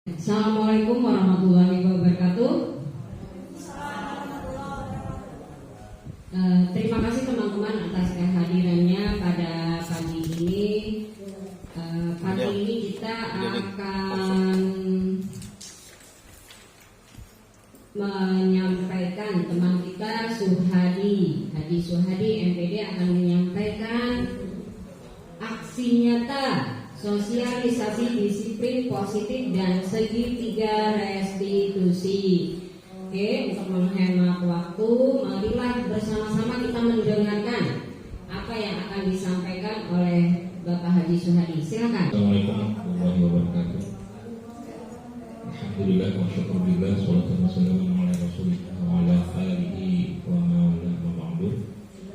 Assalamualaikum warahmatullahi wabarakatuh. Terima kasih teman-teman atas kehadirannya pada pagi ini. Pagi ini kita akan menyampaikan teman kita Haji Suhadi MPD akan menyampaikan aksi nyata sosialisasi disiplin positif dan segitiga restitusi. Oke, untuk menghemat waktu, marilah bersama-sama kita mendengarkan apa yang akan disampaikan oleh Bapak Haji Suhadi. Silakan. Assalamualaikum warahmatullahi wabarakatuh. Alhamdulillah wa syukurillah, salatu wassalamu ala rasulillah wa ala alihi wa ma'ala wa ba'du.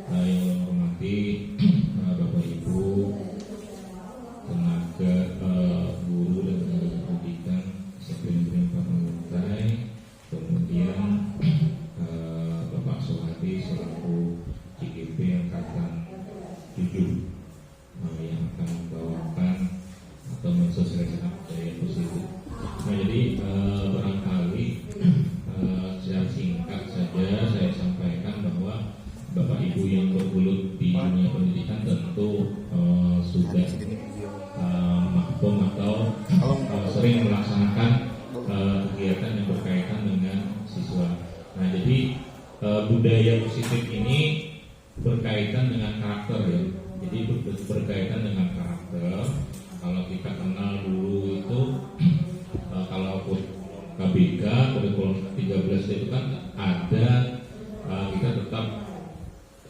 Yang hormati Bapak Ibu, tenaga guru dan tenaga pendidikan disiplin partai, kemudian Bapak Suhadi selaku CGP angkatan 7 yang akan membawakan atau mensosialisasikan budaya positif. Nah, jadi barangkali secara singkat saja saya sampaikan bahwa Bapak Ibu yang bergelut di dunia pendidikan tentu sudah mahfum atau sering melaksanakan kegiatan yang berkaitan dengan siswa. Nah, jadi budaya positif ini berkaitan dengan karakter ya. Jadi berkaitan dengan karakter. Kalau kita kenal dulu itu kalau KBK kurikulum 13 itu kan ada kita tetap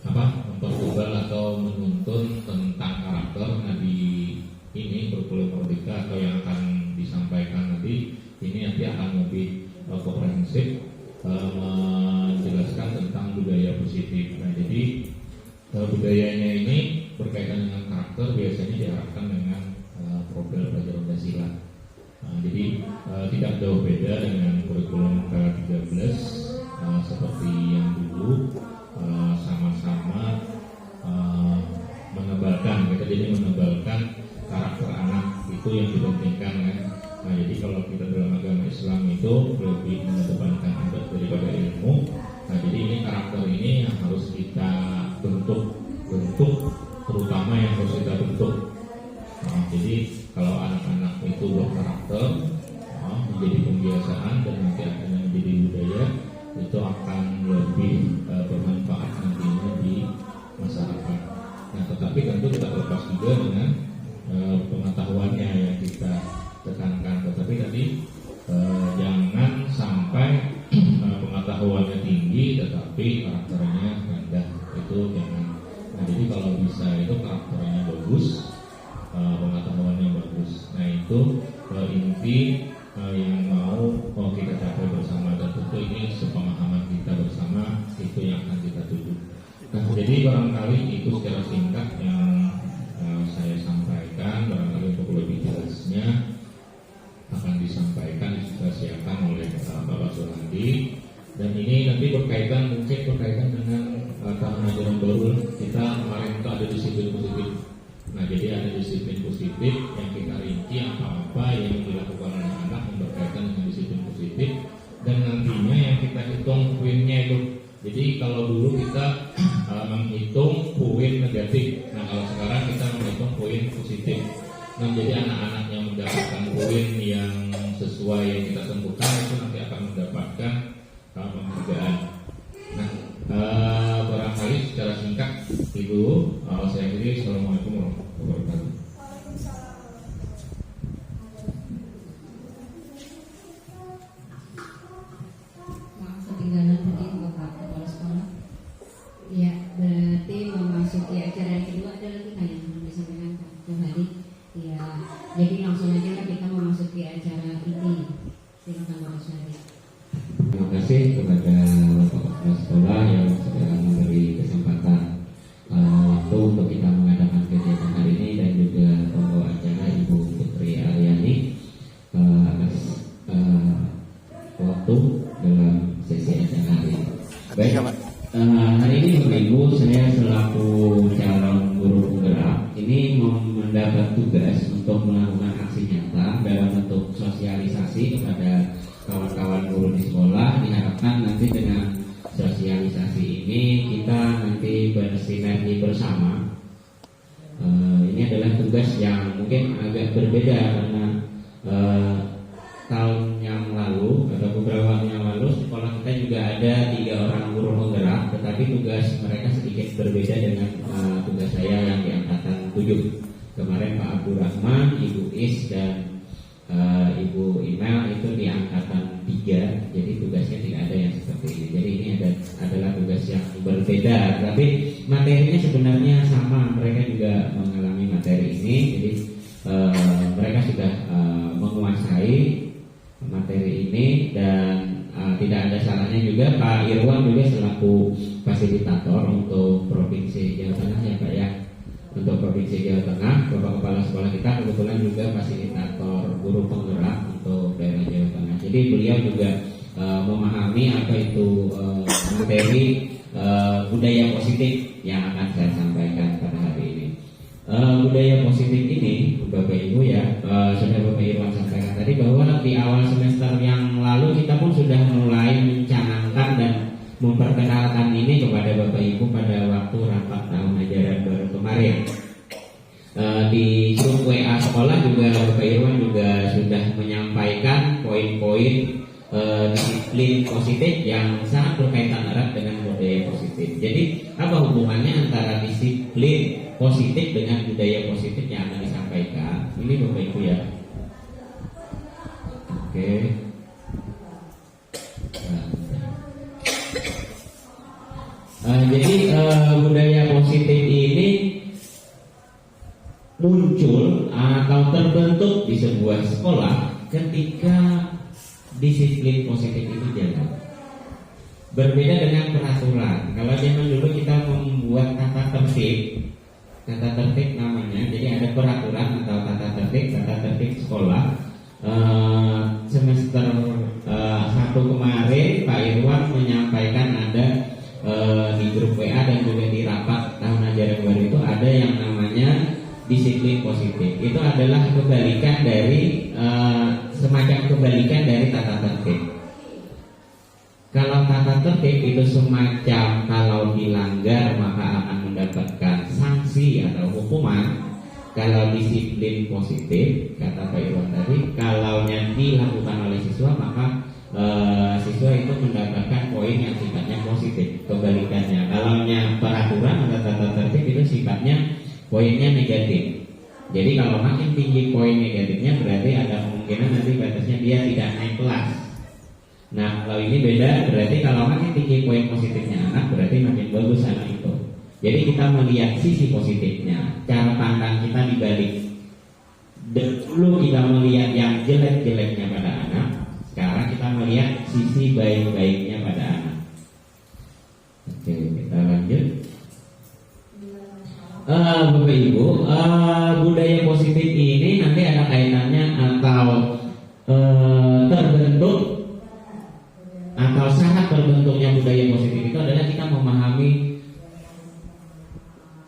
mempertebal atau menuntun tentang karakter. Nah, di ini kurikulum Merdeka atau yang akan disampaikan nanti ini nanti akan lebih komprehensif menjelaskan tentang budaya positif. Nah, jadi budayanya ini berkaitan dengan karakter biasanya diarahkan dengan profil pelajaran Pancasila. Nah, jadi tidak jauh beda dengan kurikulum ke-13 seperti yang dulu, sama-sama menebalkan, kita jadi menebalkan karakter anak itu yang dipentingkan kan. Nah, jadi kalau kita dalam agama Islam itu lebih mengedepankan adat daripada ilmu. Nah, jadi ini karakter ini yang harus kita bentuk terutama yang harus kita bentuk. Nah, jadi kalau anak-anak itu berkarakter menjadi pembiasaan dan nanti akhirnya menjadi budaya, itu akan lebih bermanfaat nantinya di masyarakat. Nah, tetapi tentu tidak lepas juga dengan pengetahuannya yang kita tekankan. Tetapi tadi jangan sampai pengetahuannya tinggi tetapi karakternya rendah, itu jangan. Nah, jadi kalau bisa itu karakternya bagus, pengetahuannya bagus. Nah, itu inti yang mau kita capai bersama, dan tentu ini sepemahaman kita bersama itu yang akan kita tuju. Nah, jadi barangkali itu secara singkat yang saya sampaikan. Barangkali untuk lebih jelasnya akan disampaikan, disosiasikan oleh Bapak Suhadi. Dan ini nanti berkaitan dengan tahun ajaran baru kita kemarin itu ada disiplin positif. Nah, jadi ada disiplin positif yang kita rinci apa-apa yang dilakukan oleh anak yang berkaitan dengan disiplin positif, dan nantinya yang kita hitung poinnya itu. Jadi kalau dulu kita menghitung poin negatif, nah kalau sekarang kita menghitung poin positif. Nah, jadi anak-anak yang mendapatkan poin yang sesuai yang kita tentukan itu nanti akan mendapatkan penghargaan. Nah, barangkali secara singkat itu saya kira. Assalamualaikum warahmatullahi wabarakatuh. Maaf ketinggalan tadi Bapak Kepala Sekolah. Ya, berarti memasuki acara yang kedua ada lagi kan yang belum disampaikan Pak Suhadi. Ya, jadi langsung aja kita memasuki acara ini. Silakan Bapak Suhadi. Terima kasih kepada Bapak Kepala Sekolah yang sudah memberi kesempatan waktu untuk kita mengadakan kegiatan hari ini, dan juga pembawa acara Ibu Putri Aryani atas waktu dalam sesi acara hari ini. Baik, hari ini Bapak Ibu, saya selaku calon guru penggerak ini mendapat tugas untuk melakukan aksi nyata dalam bentuk sosialisasi ini adalah tugas yang mungkin agak berbeda karena tahun yang lalu atau beberapa tahun yang lalu sekolah kita juga ada 3 orang guru penggerak, tetapi tugas mereka sedikit berbeda dengan tugas saya yang di angkatan 7. Kemarin Pak Abdurrahman, Ibu Is dan Ibu Imel itu di angkatan 3, jadi tugasnya tidak ada yang seperti ini. Jadi ini adalah tugas yang berbeda, tapi materinya sebenarnya sama. Mereka juga mengalami materi ini, jadi mereka sudah menguasai materi ini dan tidak ada salahnya juga Pak Irwan juga selaku fasilitator untuk Provinsi Jawa Tengah ya Pak ya. Untuk Provinsi Jawa Tengah, Bapak Kepala Sekolah kita kebetulan juga fasilitator guru penggerak untuk daerah Jawa Tengah. Jadi beliau juga memahami apa itu materi budaya positif yang akan saya sampaikan pada hari ini. Budaya positif ini, Bapak Ibu ya, sudah Bapak Irwan sampaikan tadi bahwa di awal semester yang lalu kita pun sudah mulai mencanangkan dan memperkenalkan ini kepada Bapak Ibu pada waktu rapat tahun ajaran baru kemarin. Di grup WA sekolah juga Bapak Irwan juga sudah menyampaikan poin-poin disiplin positif yang sangat berkaitan erat dengan budaya positif. Jadi apa hubungannya antara disiplin positif dengan budaya positif yang akan disampaikan? Ini Bapak Ibu ya. Oke. Jadi budaya positif ini muncul atau terbentuk di sebuah sekolah ketika disiplin positif itu jalan. Berbeda dengan peraturan. Kalau zaman dulu kita membuat tata tertib namanya. Jadi ada peraturan atau tata tertib sekolah. Semester 1 kemarin Pak Irwan menyampaikan ada di grup WA dan juga di rapat tahun ajaran baru itu ada yang namanya disiplin positif. Itu adalah kebalikan dari semacam kebalikan dari tata tertib. Kalau tata tertib itu semacam kalau dilanggar maka akan mendapatkan sanksi atau hukuman. Kalau disiplin positif kata Pak Irwan tadi, kalau yang dilakukan oleh siswa maka siswa itu mendapatkan poin yang sifatnya positif. Kebalikannya, kalau yang peraturan atau tata tertib itu sifatnya poinnya negatif. Jadi kalau makin tinggi poin negatifnya berarti ada kemungkinan nanti batasnya dia tidak naik kelas. Nah kalau ini beda, berarti kalau makin tinggi poin positifnya anak berarti makin bagus anak itu. Jadi kita melihat sisi positifnya, cara pandang kita dibalik. Dulu kita melihat yang jelek-jeleknya pada anak, sekarang kita melihat sisi baik-baiknya pada anak. Oke, kita lanjut. Bapak Ibu, budaya positif ini nanti ada kaitannya atau terbentuk atau syarat terbentuknya budaya positif itu adalah kita memahami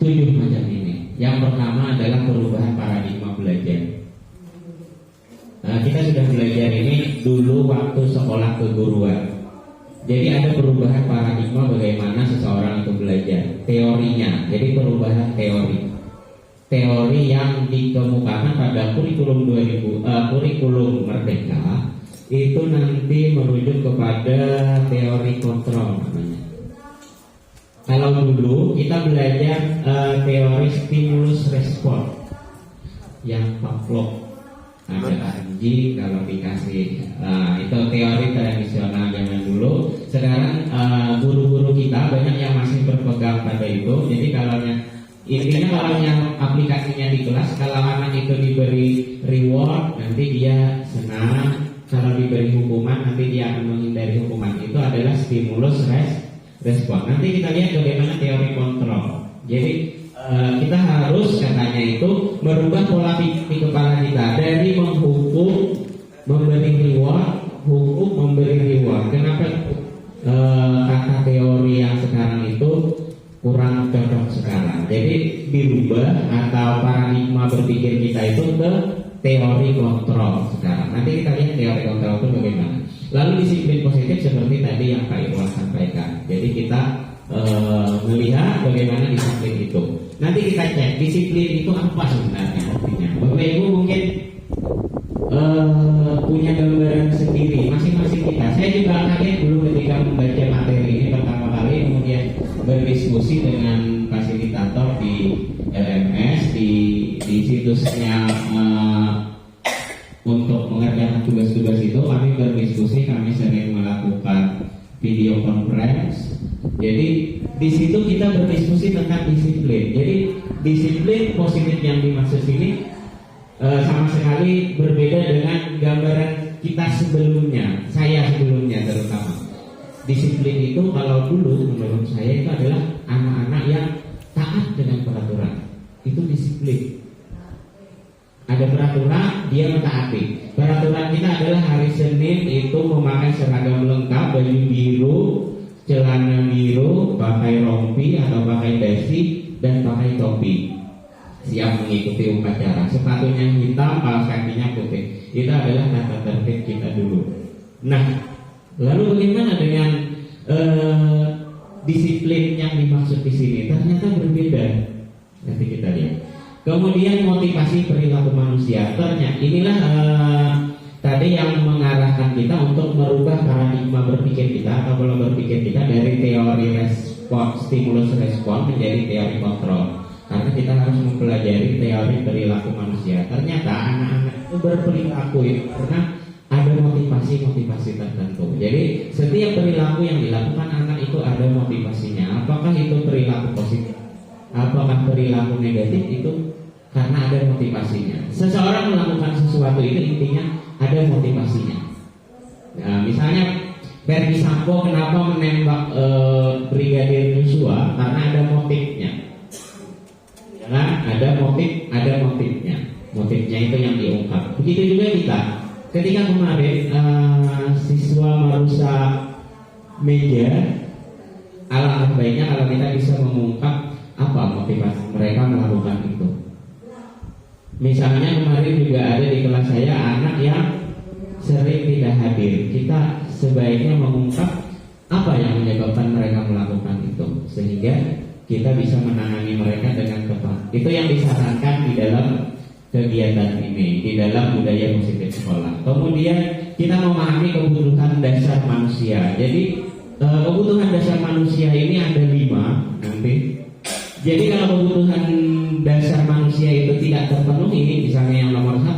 7 macam ini. Yang pertama adalah perubahan paradigma belajar. Kita sudah belajar ini dulu waktu sekolah keguruan. Jadi ada perubahan paradigma bagaimana seseorang itu belajar, teorinya. Jadi perubahan teori yang dikemukakan pada kurikulum kurikulum Merdeka itu nanti merujuk kepada teori kontrol namanya. Kalau dulu kita belajar teori stimulus respon yang Pavlov, ada anjing kalau dikasih itu teori tradisional zaman dulu. Sekarang guru-guru kita banyak yang masih berpegang pada itu. Jadi kalau intinya kalau yang aplikasinya di kelas, kalau anak itu diberi reward nanti dia senang, kalau diberi hukuman nanti dia akan menghindari hukuman. Itu adalah stimulus respon. Nanti kita lihat bagaimana teori kontrol. Jadi kita harus katanya itu merubah pola pikir di kepala kita dari menghukum memberi reward, hukum memberi reward. Kenapa kata teori yang sekarang itu kurang cocok sekarang? Jadi dirubah atau paradigma berpikir kita itu ke teori kontrol sekarang. Nanti kita lihat teori kontrol itu bagaimana. Lalu disiplin positif seperti tadi yang Pak Irwan sampaikan. Jadi kita melihat bagaimana disiplin itu. Nanti kita cek disiplin itu apa sebenarnya artinya. Bapak Ibu mungkin punya gambaran sendiri masing-masing kita. Saya juga kaget dulu ketika membaca materi ini pertama kali, kemudian berdiskusi dengan fasilitator di LMS di situsnya untuk mengerjakan tugas-tugas itu. Kami berdiskusi, kami sering melakukan video conference. Jadi di situ kita berdiskusi tentang disiplin. Jadi disiplin positif yang dimaksud ini sama sekali berbeda dengan gambaran kita sebelumnya, saya sebelumnya terutama. Disiplin itu kalau dulu menurut saya itu adalah anak-anak yang taat dengan peraturan. Itu disiplin. Ada peraturan, dia mentaati. Peraturan kita adalah hari Senin itu memakai seragam lengkap, baju biru, celana biru, pakai rompi atau pakai dasi dan pakai topi. Siap mengikuti upacara. Sepatunya hitam, kaos kakinya putih. Itu adalah tata tertib kita dulu. Nah, lalu bagaimana dengan disiplin yang dimaksud di sini? Ternyata berbeda. Nanti kita lihat. Kemudian motivasi perilaku manusia. Ternyata inilah tadi yang mengarahkan kita untuk merubah paradigma berpikir kita atau pola berpikir kita dari teori stimulus respon menjadi teori kontrol. Karena kita harus mempelajari teori perilaku manusia. Ternyata anak-anak itu berperilaku itu karena ada motivasi-motivasi tertentu. Jadi setiap perilaku yang dilakukan anak itu ada motivasinya. Apakah itu perilaku positif? Apakah perilaku negatif? Itu karena ada motivasinya. Seseorang melakukan sesuatu itu intinya ada motivasinya. Nah, misalnya Verdi Sambo kenapa menembak Brigadir Yosua? Karena ada motifnya. Karena ada motifnya. Motifnya itu yang diungkap. Begitu juga kita. Ketika kemarin siswa merusak meja, alangkah baiknya kalau kita bisa mengungkap apa motivasi mereka melakukan itu. Misalnya kemarin juga ada di kelas saya anak yang sering tidak hadir. Kita sebaiknya mengungkap apa yang menyebabkan mereka melakukan itu, sehingga kita bisa menangani mereka dengan tepat. Itu yang disarankan di dalam kegiatan ini, di dalam budaya positif sekolah. Kemudian kita memahami kebutuhan dasar manusia. Jadi kebutuhan dasar manusia ini ada 5 nanti. Jadi kalau kebutuhan dasar manusia itu tidak terpenuhi, misalnya yang nomor 1,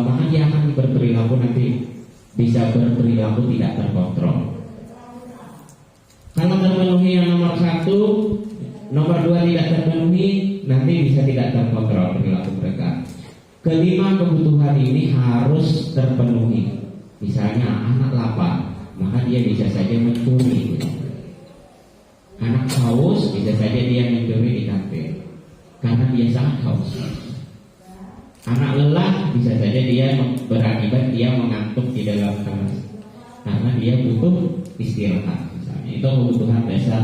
maka dia akan berperilaku nanti bisa berperilaku tidak terkontrol. Kalau terpenuhi yang nomor 1, nomor 2 tidak terpenuhi, nanti bisa tidak terkontrol perilaku mereka. Kelima kebutuhan ini harus terpenuhi. Misalnya anak lapar, maka dia bisa saja mencuri. Anak haus, bisa saja dia mencuri di kantin karena dia sangat haus. Anak lelah, bisa saja dia berakibat dia mengantuk di dalam kelas karena dia butuh istirahat. Misalnya itu kebutuhan dasar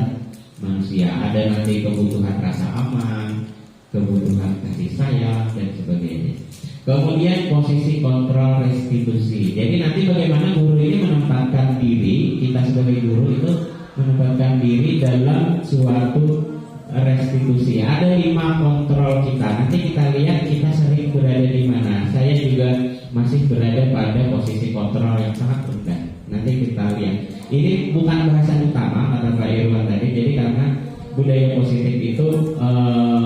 manusia. Ada nanti kebutuhan rasa aman, kebutuhan kasih sayang dan sebagainya. Kemudian posisi kontrol restitusi. Jadi nanti bagaimana guru ini menempatkan diri, kita sebagai guru itu menempatkan diri dalam suatu restitusi. Ada 5 kontrol kita. Nanti kita lihat kita sering berada di mana. Saya juga masih berada pada posisi kontrol yang sangat rendah. Nanti kita lihat. Ini bukan bahasan utama kata Pak Irwan tadi. Jadi karena budaya positif itu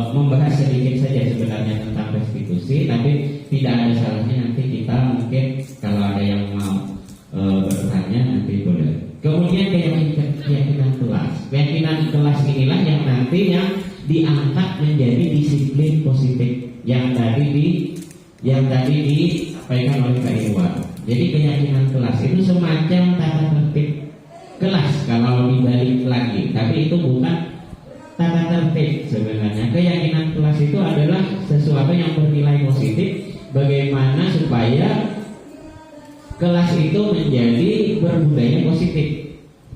membahas sedikit saja sebenarnya tentang restitusi, tapi tidak ada salahnya nanti kita mungkin kalau ada yang mau bertanya nanti boleh. Kemudian keyakinan kelas. Keyakinan kelas inilah yang nantinya diangkat menjadi disiplin positif yang tadi disampaikan oleh Pak Irwan. Jadi keyakinan kelas itu semacam tata tertib kelas kalau dibalik lagi, tapi itu bukan tata tertib sebenarnya. Keyakinan kelas itu adalah sesuatu yang bernilai positif. Bagaimana supaya kelas itu menjadi berbudaya positif.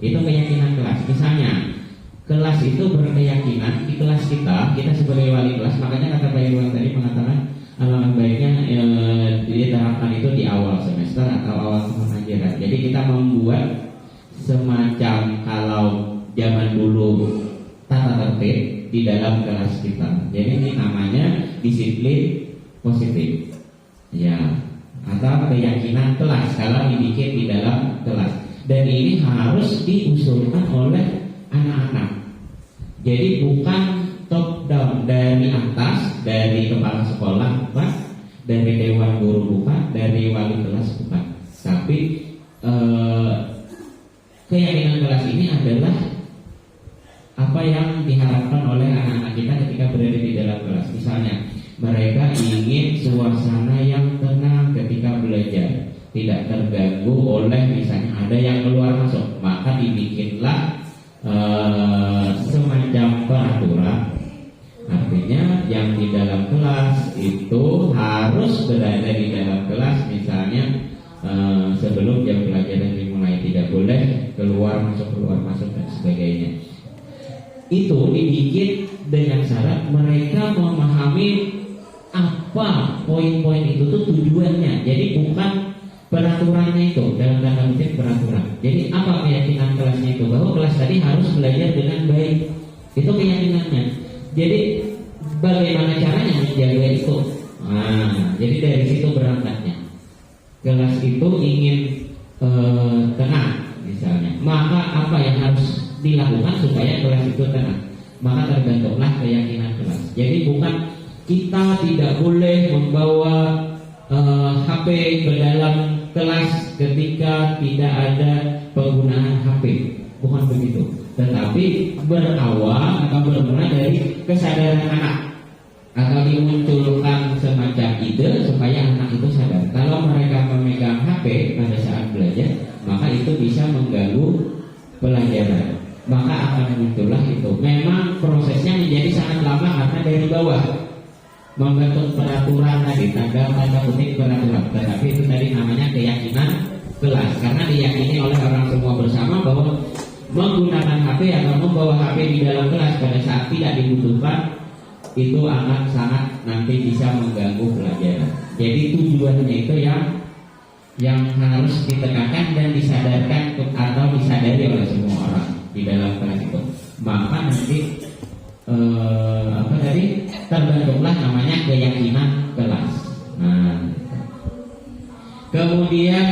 Itu keyakinan kelas. Misalnya kelas itu berkeyakinan di kelas kita sebagai wali kelas. Makanya kata Pak Irwan tadi mengatakan alangkah baiknya diterapkan itu di awal semester atau awal tahun ajaran. Jadi kita membuat semacam kalau zaman dulu tata tertib, di dalam kelas kita. Jadi ini namanya disiplin positif, ya, atau keyakinan kelas kalau dibikin di dalam kelas. Dan ini harus diusulkan oleh anak-anak. Jadi bukan top down dari atas, dari kepala sekolah bukan, dari dewan guru bukan, dari wali kelas bukan. Tapi keyakinan kelas ini adalah apa yang diharapkan oleh anak-anak kita ketika berada di dalam kelas. Misalnya, mereka ingin suasana yang tenang ketika belajar, tidak terganggu oleh misalnya ada yang keluar masuk, maka dibikinlah semacam peraturan. Artinya yang di dalam kelas itu harus berada di dalam kelas. Misalnya sebelum jam pelajaran dimulai tidak boleh keluar masuk dan sebagainya. Itu dibikin dengan syarat mereka memahami apa poin-poin itu tuh tujuannya. Jadi bukan peraturannya itu, dalam tanda kutip peraturan. Jadi apa keyakinan kelasnya itu? Bahwa kelas tadi harus belajar dengan baik. Itu keyakinannya. Jadi bagaimana caranya menjaga itu? Jadi dari situ berangkatnya. Kelas itu ingin tenang misalnya. Maka apa yang harus dilakukan supaya kelas itu tenang? Maka terbentuklah keyakinan kelas. Jadi bukan kita tidak boleh membawa HP ke dalam kelas ketika tidak ada penggunaan HP, bukan begitu. Tetapi berawal atau bermula dari kesadaran anak, atau dimunculkan semacam ide supaya anak itu sadar kalau mereka memegang HP pada saat belajar, maka itu bisa mengganggu pelajaran. Maka akan muncullah itu. Memang prosesnya menjadi sangat lama karena dari bawah membentuk peraturan tadi, tanda kutip peraturan. Tetapi itu tadi namanya keyakinan kelas, karena diyakini oleh orang semua bersama bahwa menggunakan HP atau membawa HP di dalam kelas pada saat tidak dibutuhkan itu akan sangat nanti bisa mengganggu pelajaran. Jadi tujuannya itu yang harus ditekankan dan disadarkan atau disadari oleh semua orang di dalam kelas itu. Maka nanti terbentuklah namanya keyakinan kelas. Nah, kemudian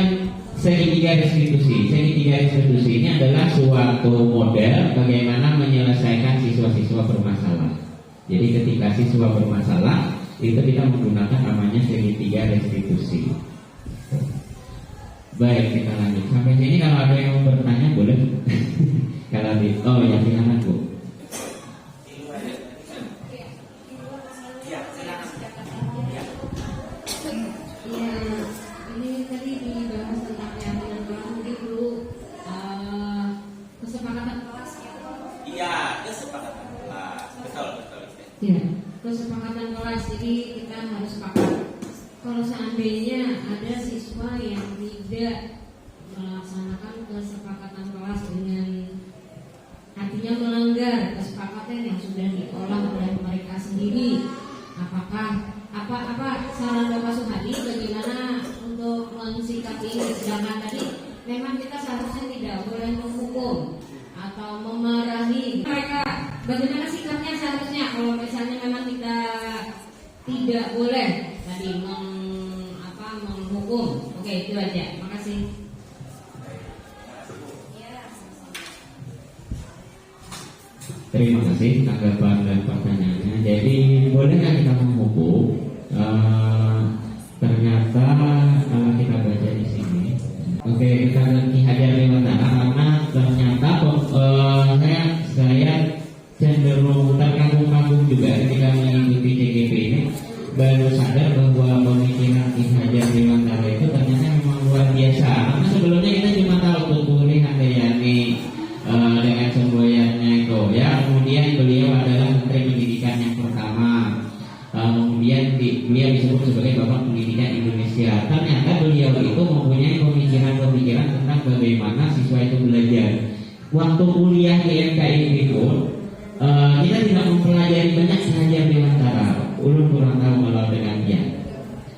segitiga restitusi. Segitiga restitusi ini adalah suatu model bagaimana menyelesaikan siswa-siswa bermasalah. Jadi ketika siswa bermasalah itu kita menggunakan namanya segitiga restitusi. Baik, kita lanjut sampai sini. Kalau ada yang mau bertanya boleh. Kalau ya silakan Bu. Ya, kesepakatan kelas. Jadi kita harus sepakat. Kalau seandainya ada siswa yang tidak melaksanakan kesepakatan kelas dengan artinya melanggar kesepakatan yang sudah diolah oleh mereka sendiri, apakah apa saran Bapak Suhadi bagaimana untuk mensikapi ini? Sedangkan tadi memang kita seharusnya tidak boleh menghukum atau memarahi mereka. Bagaimana sikapnya seharusnya kalau misalnya memang kita tidak boleh tadi menghukum? Oke, itu aja. Makasih. Terima kasih tanggapan dan pertanyaannya. Jadi bolehkah kita menghukum? Ternyata kalau kita baca di sini, oke, kita Ki Hajar Dewantara, karena ternyata saya cenderung terkagum-kagum juga ketika mengikuti CGP ini, baru sadar bahwa pemikiran Ki Hajar Dewantara itu ternyata memang luar biasa. Karena sebelumnya kita cuma tahu Tuturi Handayani dengan semboyannya itu, ya. Kemudian beliau adalah Menteri Pendidikan yang pertama. Kemudian beliau disebut sebagai Bapak Pendidikan Indonesia. Ternyata beliau itu mempunyai pemikiran-pemikiran tentang bagaimana siswa itu belajar. Waktu kuliah di MKIP pun kita tidak mempelajari banyak Ki Hajar Dewantara. Ulun kurang tahu kalau dengan dia.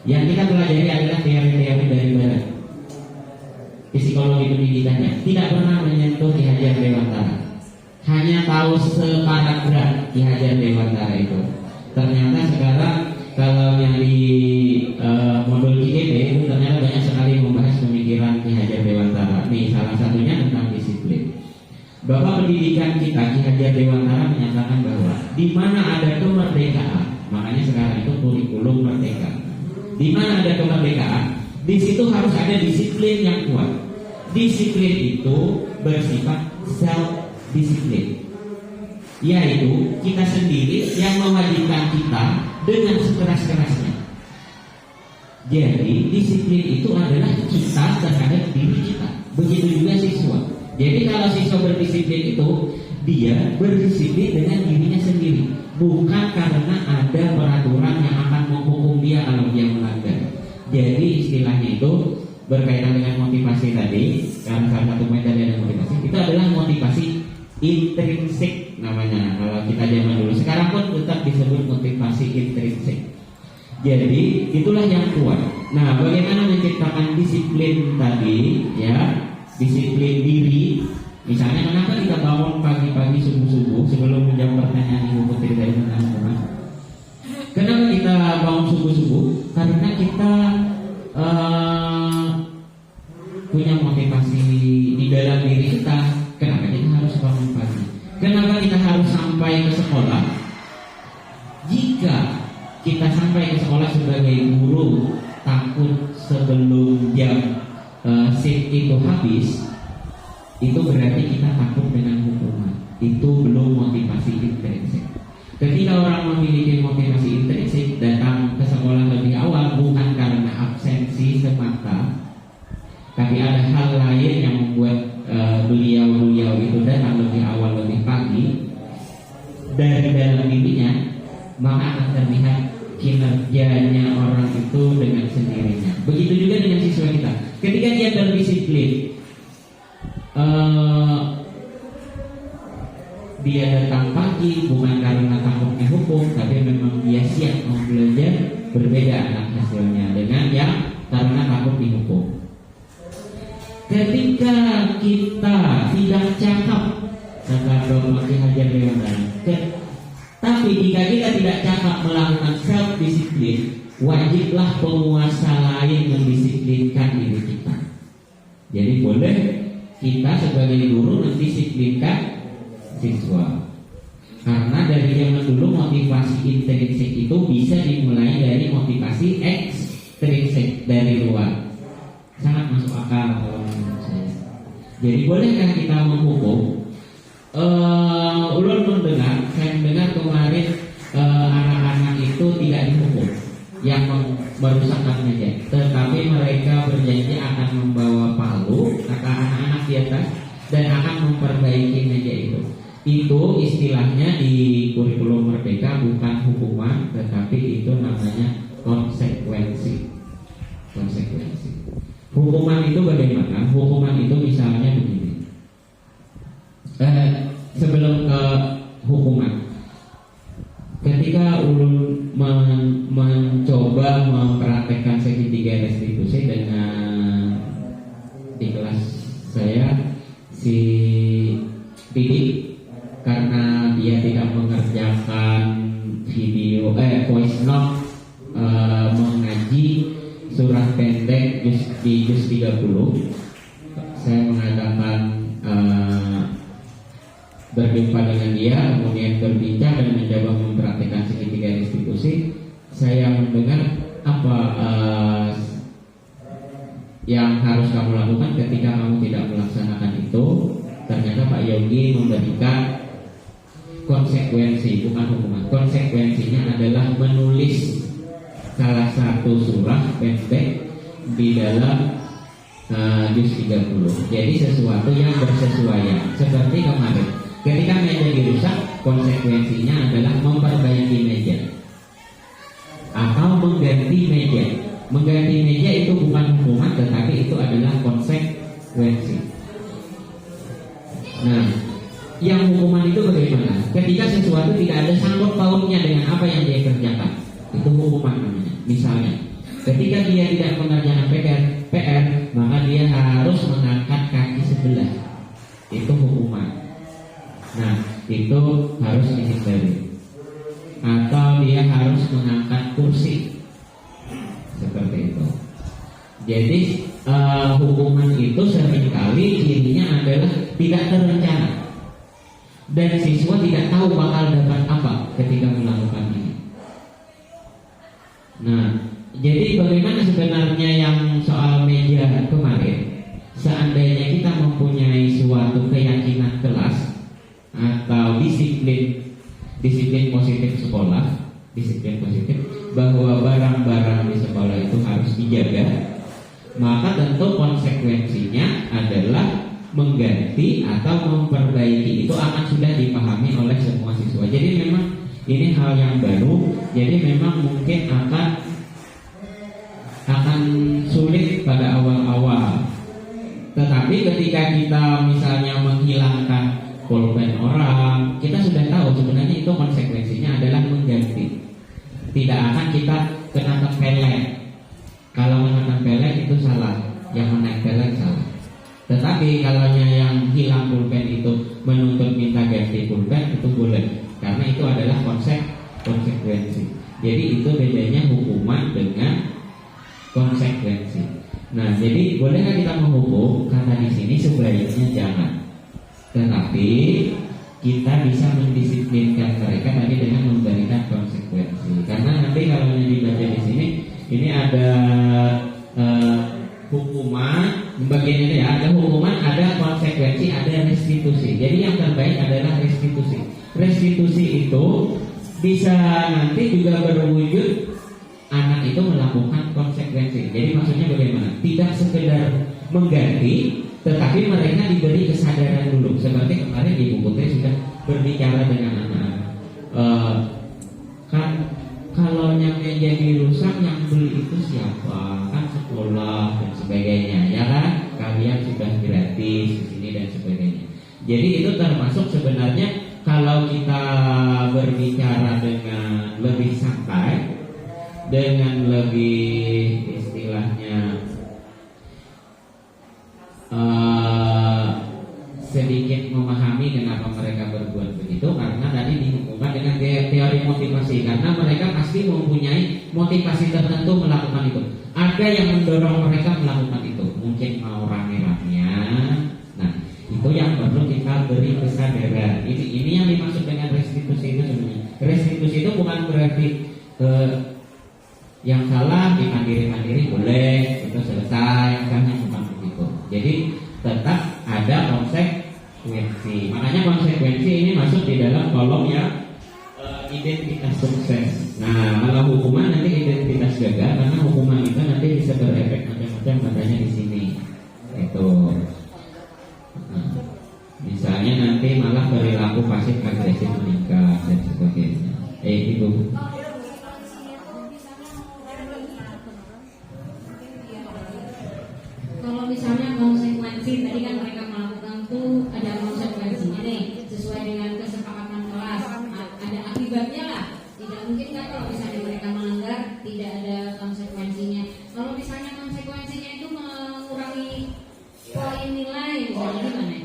Yang kita pelajari adalah teori-teori dari barat, psikologi pendidikannya. Tidak pernah menyentuh Ki Hajar Dewantara. Hanya tahu separagraf Ki Hajar Dewantara itu. Ternyata sekarang kalau yang di modul IGP itu ternyata banyak sekali membahas pemikiran Ki Hajar Dewantara. Nih salah satunya tentang disiplin. Bapak pendidikan kita Ki Hajar Dewantara menyatakan bahwa di mana ada kemerdekaan, makanya sekarang itu kurikulum merdeka. Di mana ada kemerdekaan, di situ harus ada disiplin yang kuat. Disiplin itu bersifat self disiplin, yaitu kita sendiri yang mewajibkan kita dengan sekeras-kerasnya. Jadi disiplin itu adalah kita terhadap diri kita. Begitu juga siswa. Jadi kalau siswa berdisiplin itu dia berdisiplin dengan dirinya sendiri, bukan karena ada peraturan yang akan menghukum dia kalau dia melanggar. Jadi istilahnya itu berkaitan dengan motivasi tadi, karena salah satu metode dari motivasi itu adalah motivasi intrinsik namanya. Kalau kita zaman dulu, sekarang pun tetap disebut motivasi intrinsik. Jadi itulah yang kuat. Nah, bagaimana menciptakan disiplin tadi, ya, disiplin diri. Misalnya kenapa kita bangun pagi-pagi subuh-subuh sebelum menjawab pertanyaan Ibu Putri tadi tentang rumah? Kenapa kita bangun subuh-subuh? Karena kita punya motivasi di dalam diri kita. Kenapa kita harus bangun pagi? Kenapa kita harus sampai ke sekolah? Jika kita sampai ke sekolah sebagai guru takut sebelum jam shift itu habis, itu berarti kita takut dengan hukuman. Itu belum motivasi intrinsik. Ketika orang memiliki motivasi intrinsik, datang ke sekolah lebih awal bukan karena absensi semata, tapi ada hal lain yang membuat beliau itu datang lebih awal, lebih pagi dari dalam dirinya, maka akan terlihat kinerjanya orang itu dengan sendirinya. Begitu juga dengan siswa kita. Ketika dia berdisiplin, dia datang pagi bukan karena takut dihukum, tapi memang dia siap mau belajar. Berbeda anak hasilnya dengan yang karena takut dihukum. Ketika kita tidak cakap, kata Bapak Ki Hajar Dewantara, tapi jika kita tidak cakap melakukan self disiplin, wajiblah penguasa lain mendisiplinkan diri kita. Jadi boleh kita sebagai guru mendisiplinkan siswa. Karena dari zaman dulu motivasi intrinsik itu bisa dimulai dari motivasi ekstrinsik dari luar. Sangat masuk akal kalau menurut saya. Jadi bolehkah kita menghukum? Ulun saya mendengar kemarin anak-anak itu tidak dihukum yang merusakkan meja, tetapi mereka berjanji akan membawa palu, kata anak-anak di atas, dan akan memperbaiki meja itu. Itu istilahnya di kurikulum merdeka bukan hukuman, tetapi itu namanya konsekuensi. Hukuman itu bagaimana? Hukuman itu misalnya begini. Sebelum ke hukuman, ketika ulun mencoba mempraktekkan segitiga restitusi dengan di kelas saya, si Didik, karena dia tidak mengerjakan video voice note mengaji surah pendek di juz 30, saya mengadakan berjumpa dengan dia, kemudian berbincang dan mencoba mempraktikkan segitiga restitusi. Saya mendengar apa yang harus kamu lakukan ketika kamu tidak melaksanakan itu. Ternyata Pak Yogi memberikan konsekuensi, bukan hukuman. Konsekuensinya adalah menulis salah satu surah pendek di dalam juz 30. Jadi sesuatu yang bersesuaian. Seperti kemarin, ketika meja dirusak, konsekuensinya adalah memperbaiki meja atau mengganti meja. Mengganti meja itu bukan hukuman, tetapi itu adalah konsekuensi. Nah, yang hukuman itu bagaimana? Ketika sesuatu tidak ada sangkut pautnya dengan apa yang dia kerjakan, itu hukuman namanya. Misalnya, ketika dia tidak mengerjakan PR, maka dia harus mengangkat kaki sebelah. Itu hukuman. Nah, itu harus dihindari. termasuk mengangkat kursi seperti itu. Jadi hukuman itu seringkali cirinya adalah tidak terencana dan siswa tidak tahu bakal dapat apa ketika melakukan ini. Nah, jadi bagaimana sebenarnya yang soal meja kemarin? Seandainya kita mempunyai suatu keyakinan kelas atau disiplin positif sekolah, disiplin positif bahwa barang-barang di sekolah itu harus dijaga, maka tentu konsekuensinya adalah mengganti atau memperbaiki itu akan sudah dipahami oleh semua siswa. Jadi memang ini hal yang baru, jadi memang mungkin akan sulit pada awal-awal. Tetapi ketika kita misalnya menghilangkan pulpen orang, kita sudah tahu sebenarnya itu konsekuensinya adalah mengganti. Tidak akan kita kena tempeleng. Kalau kena tempeleng itu salah, yang menempeleng salah. Tetapi kalau yang hilang pulpen itu menuntut minta ganti pulpen itu boleh, karena itu adalah konsekuensi. Jadi itu bedanya hukuman dengan konsekuensi. Nah, jadi bolehkah kita menghukum? Karena di sini sebaiknya jangan. Tetapi kita bisa mendisiplinkan mereka tadi dengan memberikan konsekuensi. Karena nanti kalau yang dibaca di sini, ini ada hukuman, bagian ini ya, ada hukuman, ada konsekuensi, ada restitusi. Jadi yang terbaik adalah restitusi. Restitusi itu bisa nanti juga berwujud anak itu melakukan konsekuensi. Jadi maksudnya bagaimana? Tidak sekedar mengganti, tetapi mereka diberi kesadaran dulu. Seperti kemarin Ibu Putri sudah berbicara dengan anak-anak. Kan kalau yang jadi rusak yang beli itu siapa? Kan sekolah dan sebagainya, ya kan? Kalian sudah gratis di sini dan sebagainya. Jadi itu termasuk sebenarnya kalau kita berbicara dengan lebih santai, dengan lebih istilahnya sedikit memahami kenapa mereka berbuat begitu, karena tadi dihubungkan dengan teori motivasi, karena mereka pasti mempunyai motivasi tertentu melakukan itu. Ada yang mendorong mereka melakukan itu, mungkin mau rame-ramenya. Nah, itu yang perlu kita beri kesadaran. Ini yang dimaksud dengan restitusi itu sebenarnya. Restitusi itu bukan berarti yang salah dikandiri boleh, itu selesai, kan bukan begitu. Jadi tetap ada konsekuensi. Makanya konsekuensi ini masuk di dalam kolom yang identitas sukses. Nah, kalau hukuman nanti identitas gagal, karena hukuman itu nanti bisa berefek macam-macam katanya di sini. Itu. Nah, misalnya nanti malah perilaku pasif agresif meningkat dan sebagainya. Itu. Kalau misalnya konsekuensi tadi kan mereka melakukan tuh ada konsekuensinya nih sesuai dengan kesepakatan kelas, ada akibatnya lah. Tidak mungkin kan kalau misalnya mereka melanggar tidak ada konsekuensinya. Kalau misalnya konsekuensinya itu mengurangi poin nilai, misalnya gimana?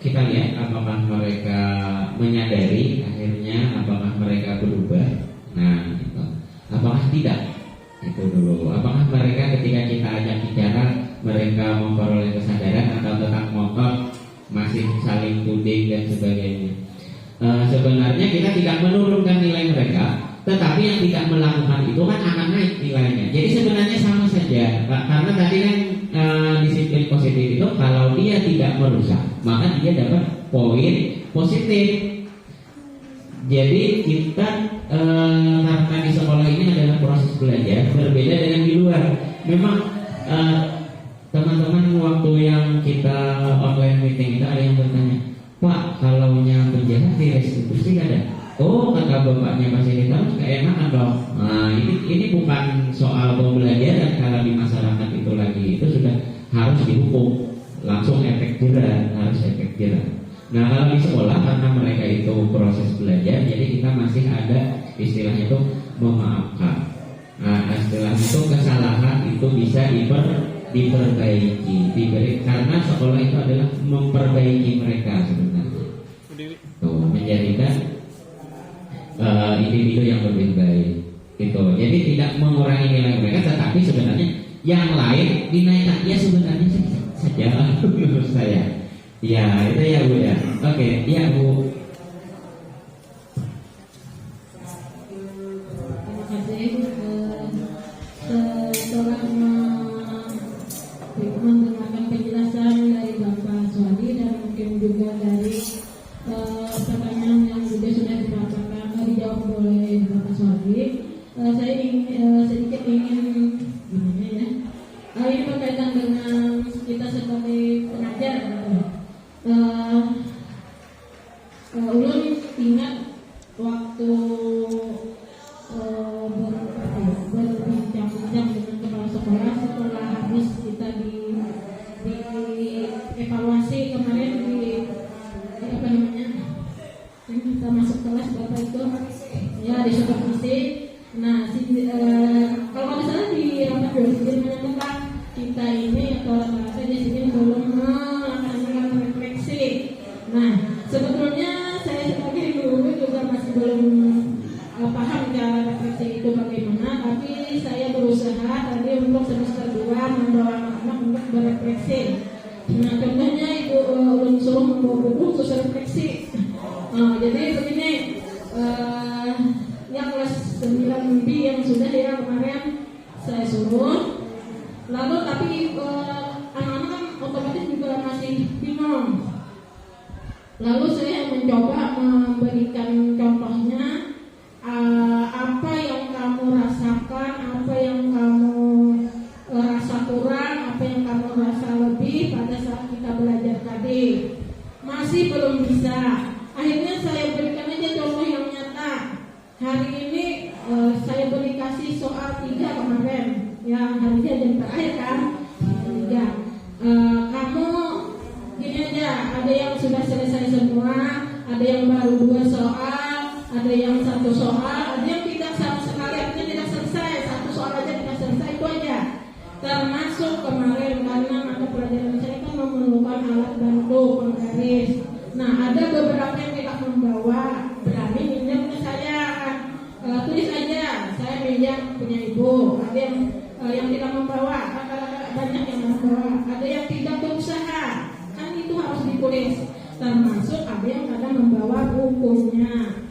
Kita lihat apakah mereka menyadari akhirnya, apakah mereka berubah. Nah, itu. Apakah tidak? Itu dulu. Apakah mereka ketika kita ajak bicara mereka memperoleh kesadaran atau tetap ngotot, masih saling tuding dan sebagainya. Sebenarnya kita tidak menurunkan nilai mereka, tetapi yang tidak melakukan itu kan akan naik nilainya. Jadi sebenarnya sama saja, karena tadi kan disiplin positif itu kalau dia tidak merusak, maka dia dapat poin positif. Jadi kita karena di sekolah ini adalah proses belajar berbeda dengan di luar. Memang teman-teman waktu yang kita online meeting itu ada yang bertanya, Pak, kalau yang penjahat direstitusi ada? Oh, kata bapaknya fasilitas keenakan dong. Nah, ini bukan soal pembelajaran. Kalau di masyarakat itu lagi itu sudah harus dihukum, langsung efek jerah, harus efek jerah. Nah, kalau di sekolah karena mereka itu proses belajar, jadi kita masih ada istilah itu memaafkan. Nah, istilah itu kesalahan itu bisa diperbaiki, karena sekolah itu adalah memperbaiki mereka sebenarnya. menjadikan individu yang lebih baik gitu. Jadi tidak mengurangi nilai mereka, tetapi sebenarnya yang lain dinaikkan. Ya sebenarnya saja menurut saya. Ya itu ya Bu ya. Oke, ya Bu. Terima kasih. Setelah mendengarkan penjelasan dari Bapak Suhadi dan mungkin juga dari pertanyaan yang juga sudah dijawab oleh Bapak Suhadi, saya ingin sedikit gimana ya? Ini berkaitan dengan kita sebagai pengajar. Ulun ingat waktu berbincang-bincang dengan kepala sekolah setelah habis kita di evaluasi kemarin di apa namanya, kita masuk kelas Bapak itu ya di supervisi. Nah kalau nggak salah di rapat dosen menyatakan kita ini atau rata-rata di sini belum melaksanakan refleksi. Nah sebetulnya saya sebagai guru juga masih belum paham cara refleksi itu bagaimana, tapi saya berusaha tadi untuk semester 2 membawa anak-anak untuk berefleksi. Nah contohnya Ibu ulun suruh membawa buku khusus refleksi. Jadi begini, yang kelas 9B yang sudah ya kemarin saya suruh, lalu tapi anak-anak kan otomatis juga masih bingung. Lalu saya mencoba memberikan contohnya, apa yang kamu rasakan, apa yang kamu rasa kurang, apa yang kamu rasa lebih pada saat kita belajar tadi. Masih belum bisa. Akhirnya saya berikan aja contoh yang nyata. Hari ini saya beri kasih soal 3 kemarin, ya hari ini yang terakhir kan 3. Kamu gini aja, ada yang sudah selesai semua, ada yang baru 2 soal, ada yang 1 soal, ada yang tidak sama sekali, artinya tidak selesai, 1 soal aja tidak selesai, itu aja. Termasuk kemarin karena mata pelajaran saya kan memerlukan alat bantu penggaris. Nah ada beberapa yang tidak membawa, berani minjem ke saya, tulis aja, saya minjem punya ibu. Ada yang tidak membawa, banyak yang membawa, ada yang tidak berusaha, kan itu harus ditulis. Termasuk ada yang kadang membawa bukunya,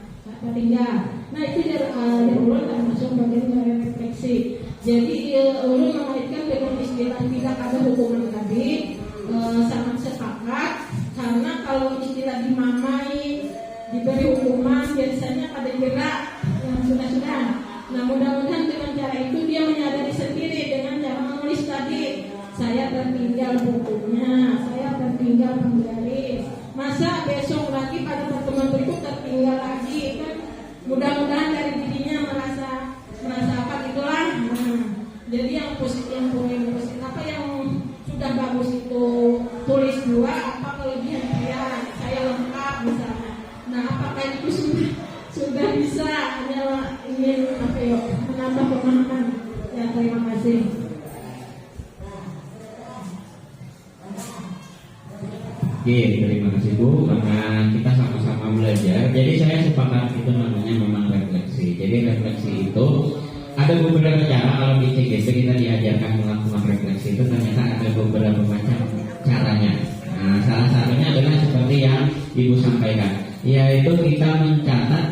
tinggal. Nah itu dari ulun termasuk bagian dari refleksi. Jadi ulun mengaitkan dengan istilah tidak ada hukuman tadi, sangat sepakat. Karena kalau istilah dimamai, diberi hukuman, biasanya pada kira yang sudah-sudah. Nah mudah-mudahan dengan cara itu dia menyadari sendiri dengan cara menulis tadi. Saya tertinggal bukunya, saya tertinggal penggaris. Masa besok lagi pada pertemuan berikut tertinggal lagi kan? Mudah-mudahan dari dirinya merasa apa itulah. Jadi yang positif, yang poin positif apa yang sudah bagus itu tulis 2, apa kelebihan dia saya lengkap misalnya. Nah apakah itu sudah bisa hanya ingin menambah pemahaman? Ya terima kasih. Oke, terima kasih Bu, karena kita sama-sama belajar. Jadi saya sepakat itu namanya memang refleksi. Jadi refleksi itu ada beberapa cara. Kalau di CGP kita diajarkan melakukan refleksi itu ternyata ada beberapa macam caranya. Nah, salah satunya adalah seperti yang Ibu sampaikan, yaitu kita mencatat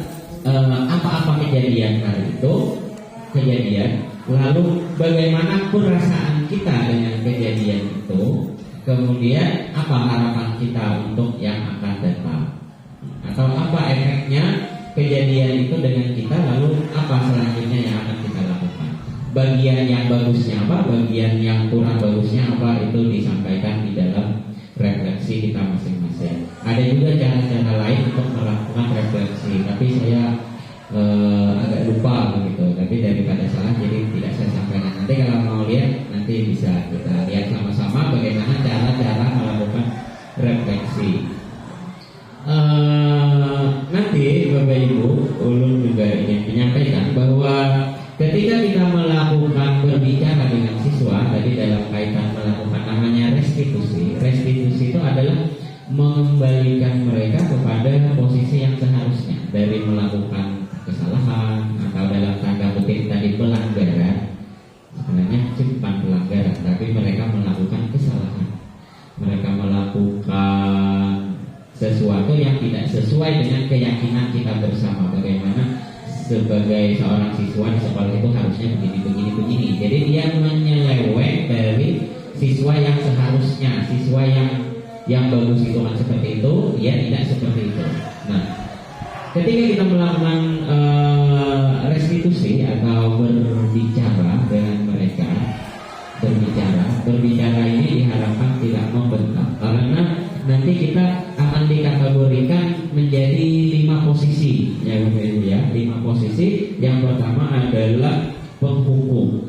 apa-apa kejadian hari itu, lalu bagaimana perasaan kita dengan kejadian itu. Kemudian apa harapan kita untuk yang akan datang, atau apa efeknya kejadian itu dengan kita, lalu apa selanjutnya yang akan kita lakukan. Bagian yang bagusnya apa, bagian yang kurang bagusnya apa, itu disampaikan di dalam refleksi kita masing-masing. Ada juga cara-cara lain untuk melakukan refleksi, tapi saya agak lupa begitu. Tapi daripada salah jadi tidak saya sampaikan. Nanti kalau mau lihat nanti bisa kita lihat sama-sama bagaimana cara-cara melakukan refleksi. Nanti Bapak Ibu ulun juga ingin menyampaikan bahwa ketika kita melakukan berbicara dengan siswa tadi dalam kaitan melakukan namanya restitusi. Restitusi itu adalah mengembalikan mereka kepada sesuai dengan keyakinan kita bersama bagaimana sebagai seorang siswa di sekolah itu harusnya begini. Jadi dia menyeleweng dari siswa yang seharusnya, siswa yang bagus itu kan seperti itu, dia tidak seperti itu. Nah, ketika kita melakukan restitusi atau berbicara dengan mereka, berbicara ini diharapkan tidak membentak, karena nanti kita akan dikategorikan menjadi 5 posisi, ya, 5 posisi. Yang pertama adalah penghukum.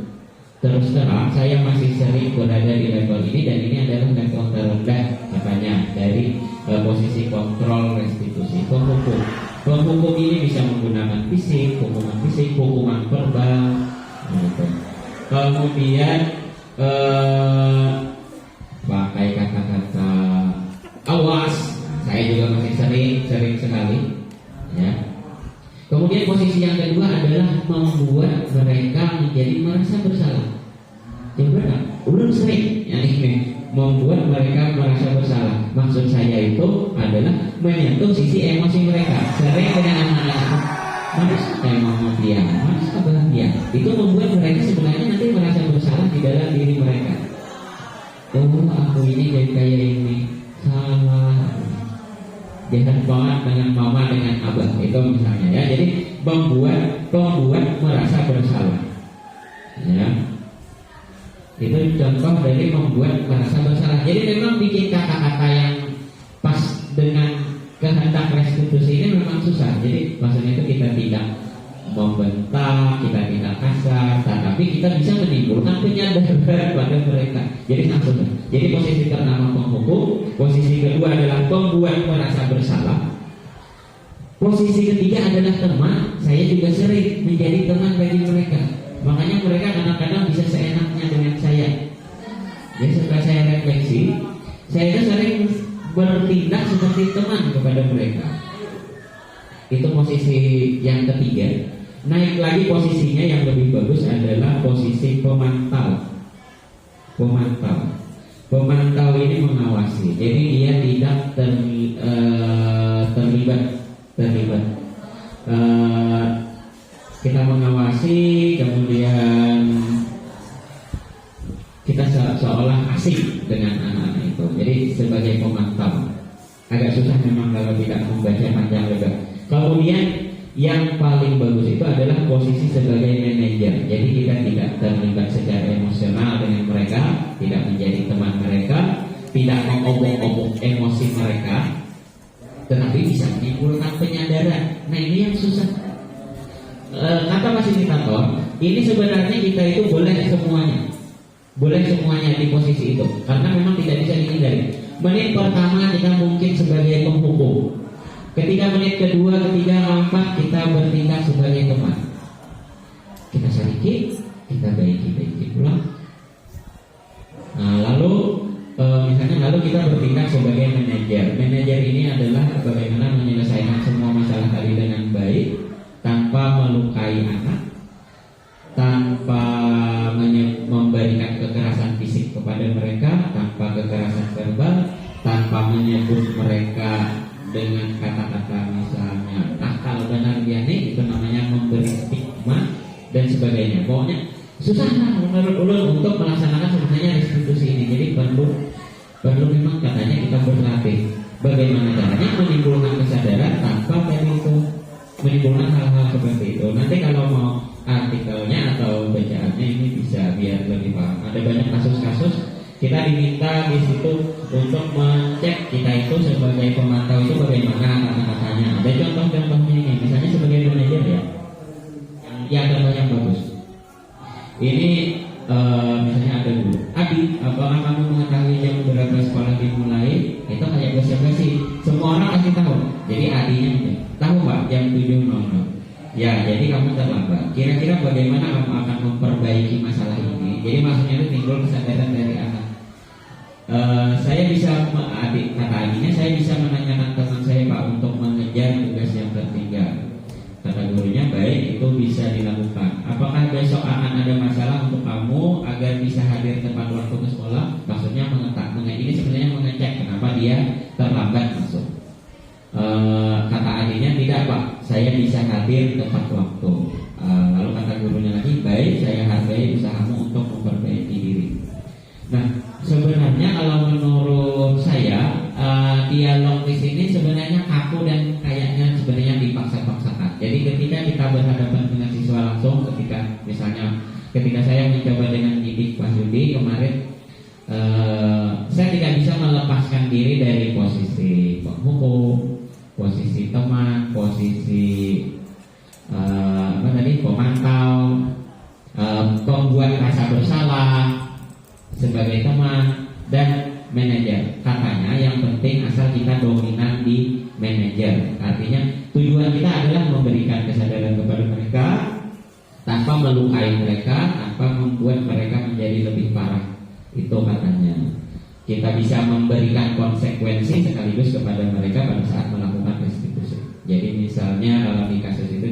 Terus terang saya masih sering berada di level ini, dan ini adalah level terendah katanya dari posisi kontrol restitusi. Penghukum ini bisa menggunakan fisik, hukuman verbal, gitu. Kemudian pakai kata-kata awas, saya juga masih sering sekali, ya. Kemudian posisi yang kedua adalah membuat mereka menjadi merasa bersalah. Coba kan, ulun sering yang ini membuat mereka merasa bersalah. Maksud saya itu adalah menyentuh sisi emosi mereka. Sering dengan anak-anak, manis kayak mama dia, manis kebahagiaan. Itu membuat mereka sebenarnya nanti merasa bersalah di dalam diri mereka. Oh, aku ini jadi kayak ini, salah. Jahat banget dengan mama, dengan abah, itu misalnya, ya. Jadi membuat merasa bersalah, ya. Itu contoh dari membuat merasa bersalah. Jadi memang bikin kata-kata yang pas dengan kehendak restitusi ini memang susah. Jadi maksudnya itu kita tidak membentak, kita tidak kasar, tapi kita bisa menimbulkan penyadaran pada mereka. Jadi langsung. Jadi posisi pertama penghukum, posisi kedua adalah pembuat merasa bersalah, posisi ketiga adalah teman. Saya juga sering menjadi teman bagi mereka. Makanya mereka kadang-kadang bisa seenaknya dengan saya. Jadi setelah saya refleksi, saya sering bertindak seperti teman kepada mereka. Itu posisi yang ketiga. Naik lagi posisinya yang lebih bagus adalah posisi pemantau. Pemantau ini mengawasi. Jadi dia tidak terlibat. Kita mengawasi, kemudian kita seolah asik dengan anak-anak itu. Jadi sebagai pemantau. Agak susah memang kalau tidak membaca panjang lebar. Kemudian yang paling bagus itu adalah posisi sebagai manajer. Jadi kita tidak terlibat secara emosional dengan mereka, tidak menjadi teman mereka, tidak mengobok-obok emosi mereka, tetapi bisa menimbulkan penyadaran. Nah, ini yang susah. Kata fasilitator, ini sebenarnya kita itu boleh semuanya di posisi itu, karena memang tidak bisa dihindari. Menit pertama kita mungkin sebagai penghukum, ketika menit kedua, ketiga, keempat kita bertindak sebagai teman. Kita sedikit, kita baiki pulang. Nah, lalu kita bertindak sebagai manajer. Manajer ini adalah bagaimana menyelesaikan semua masalah tadi dengan baik, tanpa melukai anak, tanpa memberikan kekerasan fisik kepada mereka, tanpa kekerasan verbal, tanpa menyebut mereka dengan kata-kata misalnya nakal dan arbiani, itu namanya memberi stigma dan sebagainya. Pokoknya susah menurut ulun untuk melaksanakan sebenarnya restitusi ini. Jadi perlu memang katanya kita berlatih bagaimana caranya menimbulkan kesadaran tanpa tadi itu menimbulkan hal-hal seperti itu. Nanti kalau mau artikelnya atau bacaannya ini bisa biar lebih paham. Ada banyak kasus-kasus kita diminta di situ untuk mengecek kita itu sebagai pemantau itu bagaimana kata-katanya. Ada contoh-contohnya ini, misalnya sebagai manajer ya, yang contoh yang bagus. Ini misalnya ada dulu, Adi, apakah kamu mengetahui jam berapa sekolah dimulai? Itu kayak basa-basi, semua orang pasti tahu. Jadi Adinya itu tahu Pak, jam 7.00. Ya, jadi kamu terlambat. Kira-kira bagaimana kamu akan memperbaiki masalah ini? Jadi maksudnya itu timbul kesadaran dari anak. Saya bisa, kata Adinya, saya bisa menanyakan teman saya Pak untuk mengejar tugas yang tertinggal. Kata gurunya, baik, itu bisa dilakukan. Apakah besok akan ada masalah untuk kamu agar bisa hadir tepat waktu ke sekolah? Maksudnya ini sebenarnya mengecek kenapa dia terlambat masuk. saya bisa hadir tepat waktu. Lalu kata gurunya lagi, baik, saya hargai usahamu untuk memperbaiki diri. Nah, sebenarnya kalau menurut saya dialog di sini sebenarnya kaku dan kayaknya sebenarnya dipaksa-paksakan. Jadi ketika kita berhadapan dengan siswa langsung, ketika saya mencoba dengan didik Pak Yudi kemarin, saya tidak bisa melepaskan diri dari posisi penghukum, posisi teman, posisi pemantau, pembuat rasa bersalah sebagai teman dan manajer. Katanya yang penting asal kita dominan di manajer. Artinya tujuan kita adalah memberikan kesadaran kepada mereka tanpa melukai mereka, tanpa membuat mereka menjadi lebih parah. Itu katanya. Kita bisa memberikan konsekuensi sekaligus kepada mereka pada saat melakukan restitusi. Jadi misalnya kalau di kasus itu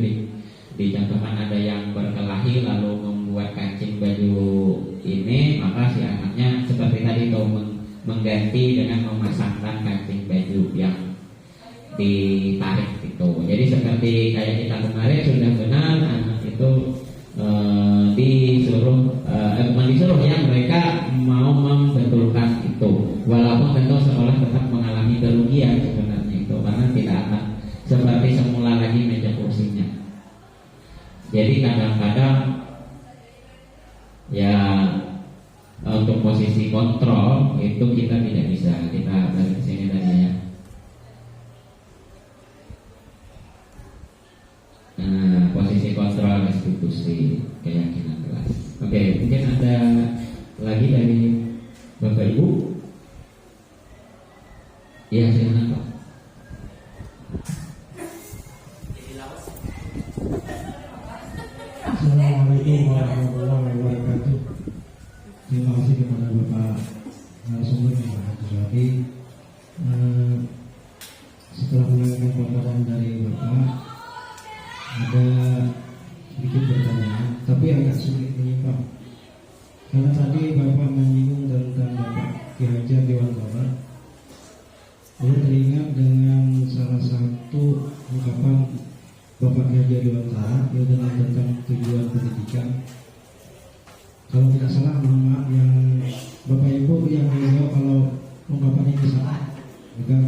dicontohkan ada yang berkelahi lalu membuat kancing baju ini, maka si anaknya seperti tadi itu mengganti dengan memasangkan kancing baju yang ditarik itu. Jadi seperti kayak kita kemarin sudah benar anak itu bukan disuruh ya, mereka mau membetulkan itu, walaupun tentu sekolah tetap mengalami kerugian sebenarnya itu karena tidak akan seperti semula lagi meja kursinya. Jadi kadang-kadang ya untuk posisi kontrol itu kita tidak bisa. Kita balik ke sini tadi ya. Nah, posisi kontrol restitusi keyakinan kelas. Oke, mungkin ada lagi dari Bapak Ibu? Ya, silakan Pak. Assalamualaikum warahmatullahi wabarakatuh. Terima kasih kepada Bapak narasumber yang berhadir. Setelah mendengarkan paparan dari Bapak, ada sedikit pertanyaan, tapi agak sulit menyimpang. Karena tadi Bapak menyinggung tentang Bapak Ki Hajar Dewantara, saya teringat dengan salah satu ungkapan Bapak Ki Hajar Dewantara yaitu tentang tujuan pendidikan. Kalau tidak salah nama yang Bapak Ibu yang menjawab kalau ungkapan ini salah, bukan?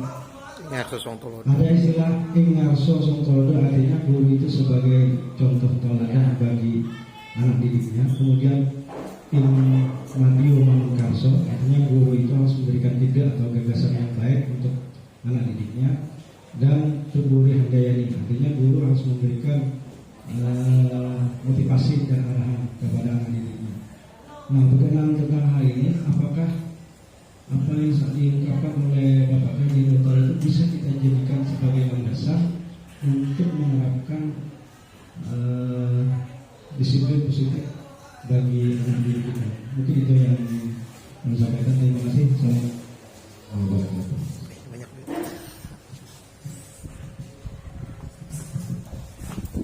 Ada istilah Ingarso Songtolodo, artinya guru itu sebagai contoh teladan bagi anak didiknya. Kemudian Madio Manungkarso, artinya guru itu harus memberikan ide atau gagasan yang baik untuk anak didiknya. Dan Tuburi Handayani, artinya guru harus memberikan motivasi dan arahan kepada anak didiknya. Nah, berkenaan tentang hal ini, apakah apa yang saat diungkapkan oleh Bapak Haji Dewantara itu bisa kita jadikan sebagai landasan untuk menerapkan disiplin positif bagi anak didik kita? Mungkin itu yang saya sampaikan. Terima kasih. Assalamualaikum.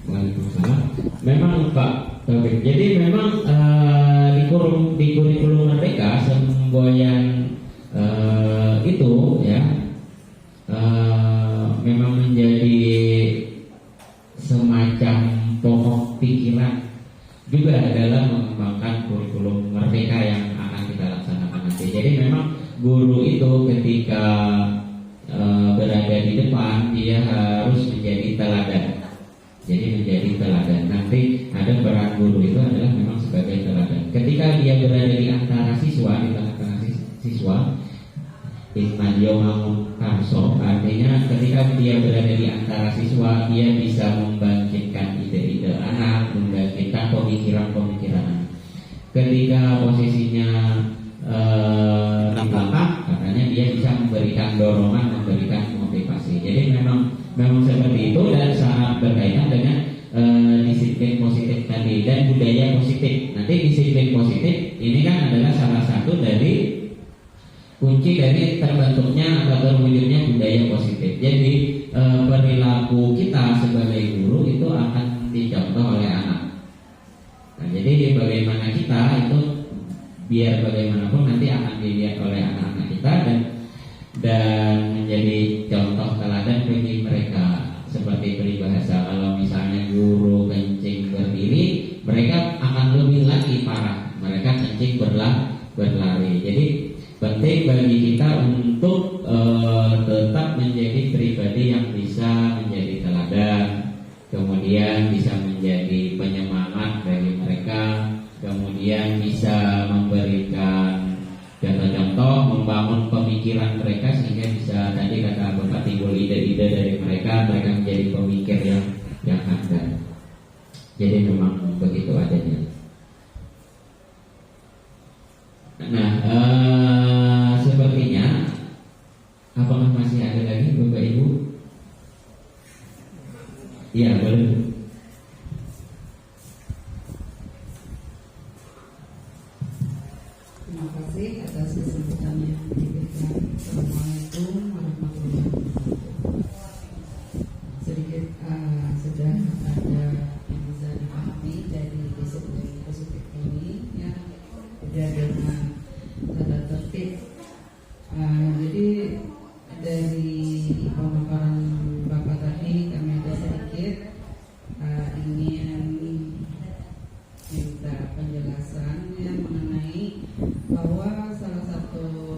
Waalaikumsalam. Memang Pak Taufik, jadi memang di kurikulum Merdeka semboyan itu ya memang menjadi semacam pokok pikiran juga dalam mengembangkan kurikulum Merdeka yang akan kita laksanakan nanti. Jadi memang guru itu ketika berada di depan dia harus menjadi teladan. Jadi menjadi teladan. Nanti ada peran guru itu adalah memang sebagai teladan. Ketika dia berada di antara siswa, di tengah-tengah siswa, Madio Manungkarso, artinya ketika dia berada di antara siswa, dia bisa membangkitkan ide-ide anak, membangkitkan pemikiran-pemikiran anak. Ketika posisinya di belakang, katanya dia bisa memberikan dorongan, memberikan motivasi. Jadi memang seperti itu dan sangat berkaitan dengan disiplin positif tadi dan budaya positif. Nanti disiplin positif ini kan adalah salah satu dari kunci dari terbentuknya atau terwujudnya budaya positif. Jadi perilaku kita sebagai guru itu akan dicontoh oleh anak. Nah, jadi bagaimana kita itu biar bagaimanapun nanti akan dilihat oleh anak-anak kita dan menjadi contoh teladan bagi mereka. Seperti peribahasa, kalau kemudian bisa menjadi penyemangat bagi mereka, kemudian bisa memberikan contoh-contoh, membangun pemikiran mereka sehingga bisa tadi kata Bapak timbul ide-ide dari mereka menjadi pemikir yang handal. Jadi memang begitu adanya. Nah, sepertinya apakah masih ada lagi Bapak Ibu? Iya, boleh. Terima kasih atas kesempatan yang diberikan. Assalamualaikum warahmatullahi wabarakatuh. Sedikit sudah ada yang bisa dipahami dari disiplin positif ini ya, tidak dengan tata tertib. Jadi dari pemaparan Bapak tadi kami ada sedikit ingin minta penjelasan yang mengenai bahwa salah satu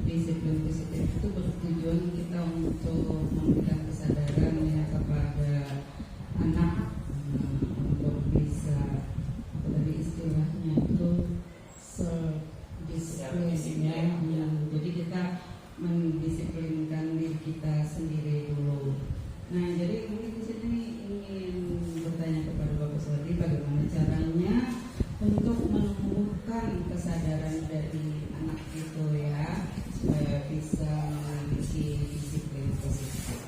disiplin positif itu bertujuan kita untuk memberikan kesadaran ya kepada anak untuk bisa apa tadi istilahnya itu self-disiplin ya. Jadi kita mendisiplinkan diri kita sendiri dulu. Nah, jadi mungkin di sini ingin bertanya kepada Bapak Sodi bagaimana caranya untuk menumbuhkan kesadaran dari anak itu ya supaya bisa memiliki disiplin positif.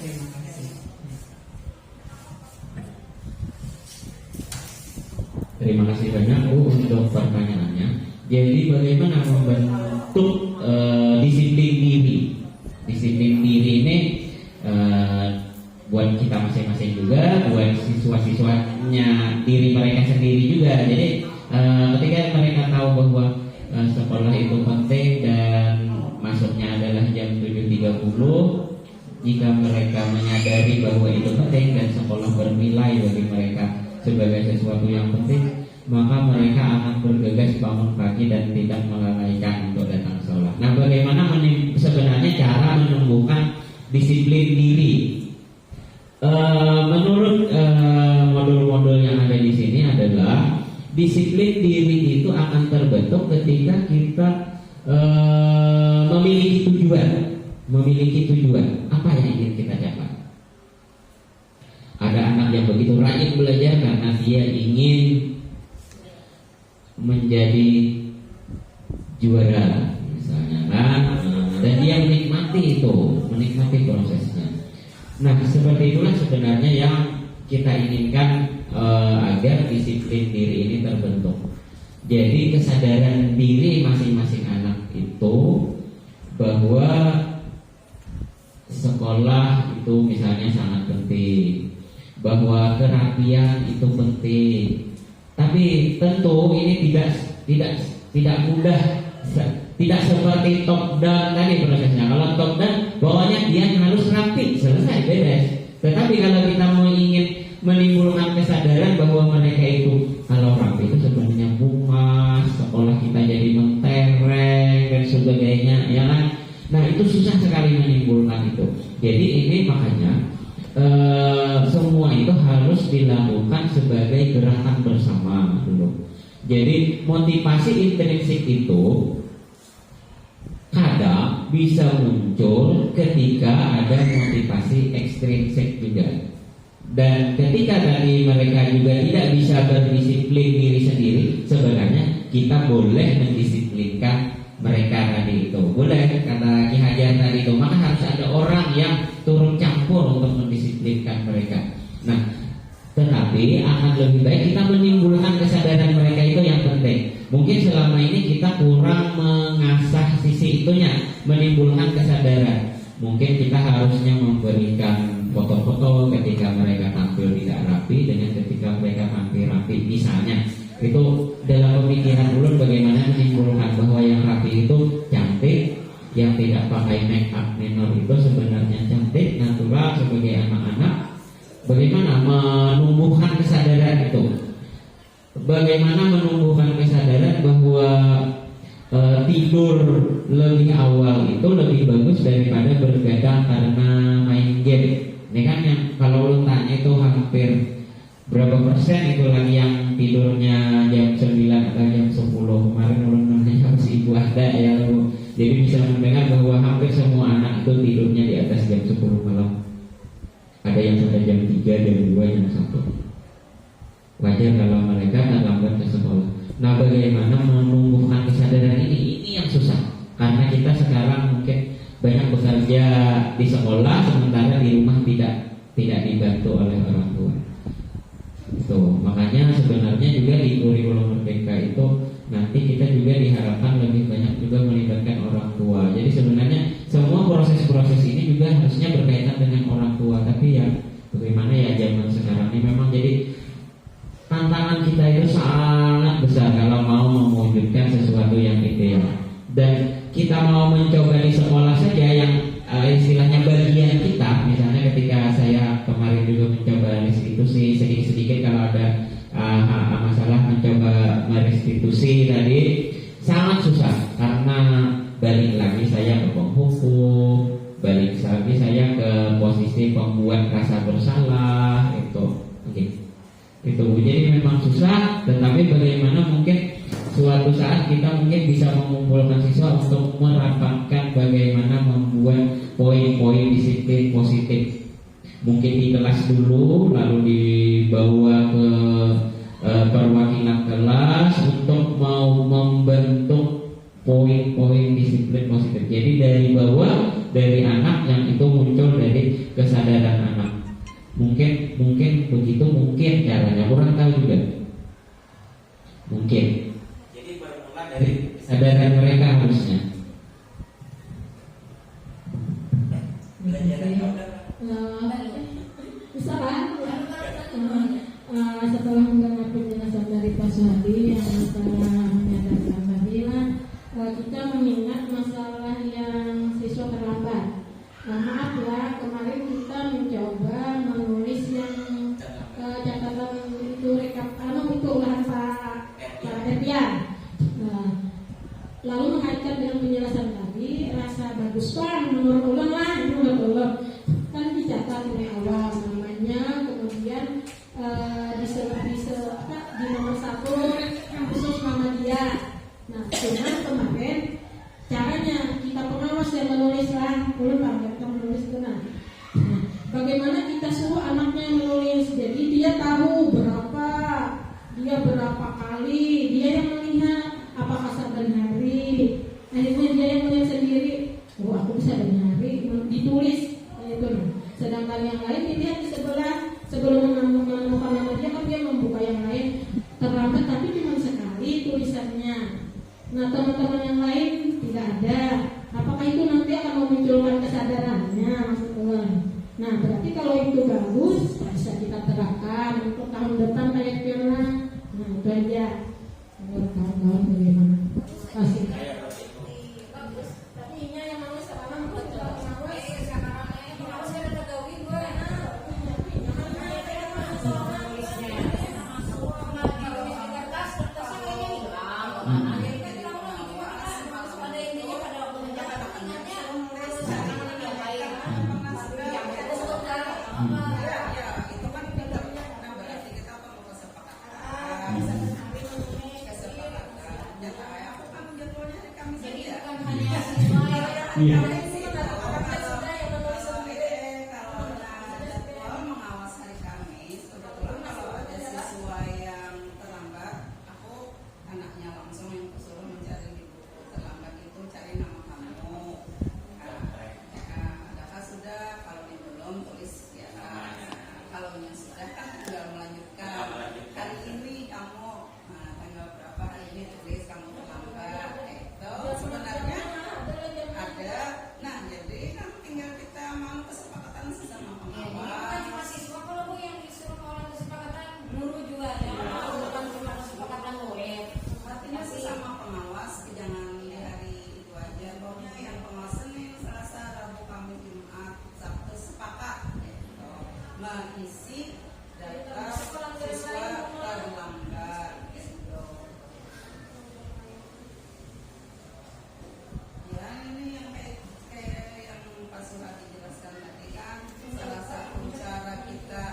Terima kasih. Terima kasih banyak Bu untuk pertanyaannya. Jadi bagaimana membentuk disiplin diri? Disiplin diri ini buat kita masing-masing juga, buat siswa-siswanya diri mereka sendiri juga. Jadi ketika mereka tahu bahwa sekolah itu penting dan masuknya adalah jam 7.30, jika mereka menyadari bahwa itu penting dan sekolah bernilai bagi mereka sebagai sesuatu yang penting, maka mereka akan bergegas bangun pagi dan tidak melalaikan untuk datang sholat. Nah, bagaimana sebenarnya cara menumbuhkan disiplin diri? Menurut modul-modul yang ada di sini adalah disiplin diri itu akan terbentuk ketika kita memiliki tujuan. Apa yang ingin kita capai? Ada anak yang begitu rajin belajar karena dia ingin menjadi juara misalnya kan, dan dia menikmati prosesnya. Nah, seperti itulah sebenarnya yang kita inginkan agar disiplin diri ini terbentuk. Jadi kesadaran diri masing-masing anak itu bahwa sekolah itu misalnya sangat penting, bahwa kerapian itu penting. Tapi tentu ini tidak mudah, tidak seperti top down tadi prosesnya. Kalau top down, pokoknya dia harus rapi, selesai, beres. Tetapi kalau kita mau ingin menimbulkan kesadaran bahwa mereka itu kalau rapi itu sebenarnya bunga, sekolah kita jadi mentereng dan sebagainya, ya kan? Nah, itu susah sekali menimbulkan itu. Jadi ini makanya semua itu harus dilakukan sebagai gerakan bersama dulu. Jadi motivasi intrinsik itu kadang bisa muncul ketika ada motivasi ekstrinsik juga. Dan ketika dari mereka juga tidak bisa berdisiplin diri sendiri, sebenarnya kita boleh mendisiplinkan mereka tadi itu. Boleh, kata Ki Hajar tadi itu, maka harus ada orang yang turun campur untuk mendisiplinkan mereka. Nah, tetapi akan lebih baik kita menimbulkan kesadaran mereka itu yang penting. Mungkin selama ini kita kurang mengasah sisi itunya, menimbulkan kesadaran. Mungkin kita harusnya memberikan foto-foto ketika mereka tampil tidak rapi dengan ketika mereka tampil rapi. Misalnya, itu dalam pemikiran ulun bagaimana menimbulkan bahwa yang rapi itu cantik, yang tidak pakai make up minor itu sebenarnya cantik, natural sebagai anak-anak. Bagaimana menumbuhkan kesadaran itu? Bagaimana menumbuhkan kesadaran bahwa tidur lebih awal itu lebih bagus daripada bergadang karena main game. Ini kan yang kalau ulun anaknya itu hampir berapa persen itu lagi yang tidurnya jam 9 atau jam 10. Kemarin ulun si ibu ada ya, jadi bisa mendengar bahwa hampir semua anak itu tidurnya di atas jam 10 malam. Ada yang sampai jam 3, jam 2, jam 1. Wajar kalau mereka terlambat ke sekolah. Nah, bagaimana menumbuhkan kesadaran ini yang susah. Karena kita sekarang mungkin banyak bekerja di sekolah, sementara di rumah tidak dibantu oleh orang tua. Itu makanya sebenarnya juga di kurikulum Merdeka itu nanti kita juga diharapkan lebih banyak juga melibatkan orang tua. Jadi sebenarnya semua proses-proses ini juga harusnya berkaitan dengan orang tua. Tapi ya bagaimana ya zaman sekarang ini memang jadi tantangan kita itu sangat besar kalau mau mewujudkan sesuatu yang ideal. Dan kita mau mencoba di sekolah saja yang istilahnya bagian kita, misalnya ketika saya kemarin juga mencoba restitusi sedikit-sedikit kalau ada masalah mencoba merestitusi tadi sangat susah karena balik lagi saya ke penghukum, balik lagi saya ke posisi pembuat rasa bersalah itu jadi memang susah. Tetapi bagaimana mungkin suatu saat kita mungkin bisa mengumpulkan siswa untuk merapatkan bagaimana membuat poin-poin disiplin positif. Mungkin di kelas dulu, lalu dibawa ke perwakilan kelas untuk mau membentuk poin-poin disiplin positif. Jadi dari bawah, dari anak yang itu muncul dari kesadaran anak. Mungkin begitu, mungkin caranya kurang tahu juga. Mungkin. Jadi bermula dari kesadaran mereka harusnya. Setelah mendengar penjelasan dari Pak Suhadi yang masalah menyadarkan tahlilan, kita mengingat masalah yang siswa terlambat. Maaf ya, kemarin kita mencoba menulis yang catatan itu itu ulahan Pak Etian. Lalu mengaitkan dengan penjelasan tadi, rasa bagus Pak, menurut ulun lah, kan dicatat dari awal namanya, kemudian di nomor 1 khusus nama dia. Nah, cuma kemarin caranya kita pengawas yang menulis lah, ulun panggil menulis itu nah. Bagaimana kita suruh anaknya menulis, jadi dia tahu berapa kali dia yang melihat, apakah saban hari. Akhirnya dia yang melihat sendiri, aku bisa dari hari ditulis itu. Sedangkan yang lain dilihat di sebelah, sebelum menemukan nama dia kan dia membuka yang lain terlambat, tapi cuma sekali tulisannya. Nah, teman-teman yang lain tidak ada. Apakah itu nanti akan memunculkan kesadarannya, maksud Tuhan? Nah, berarti kalau itu bagus, bisa kita terapkan untuk tahun depan kayak Fiona. Nah, itu aja. Menurut kawan-kawan bagaimana? Kasih. Bagus. Tapi ini yang mau sekarang buat pengawas sekarang pengawas ada gawe gue. Iya. Mengawas hari Kamis, kebetulan kalau ada siswa yang terlambat, aku anaknya langsung yang suruh mencari di buku terlambat itu cari nama kamu. Adakah sudah? Kalau belum tulis ya. Kalau yang sudah kan tinggal melanjutkan. Hari ini kamu tanggal berapa hari ini tulis kamu terlambat. Itu sebenarnya ada. Nah, jadi kan tinggal kita mau kesepakatan sesama pengawas. Bukan cuma siswa, kalau bu yang disuruh orang kesepakatan guru juga ya. Bukan cuma kesepakatan murid. Artinya sesama pengawas, jangan di hari itu aja. Pokoknya yang pengawas Senin, Selasa, Rabu, Kamis, Jumat, Sabtu sepakat gitu. Mengisi data siswa terlambat gitu. Ya, ini yang kayak yang Pak Suhadi jelaskan tadi kan, salah satu cara kita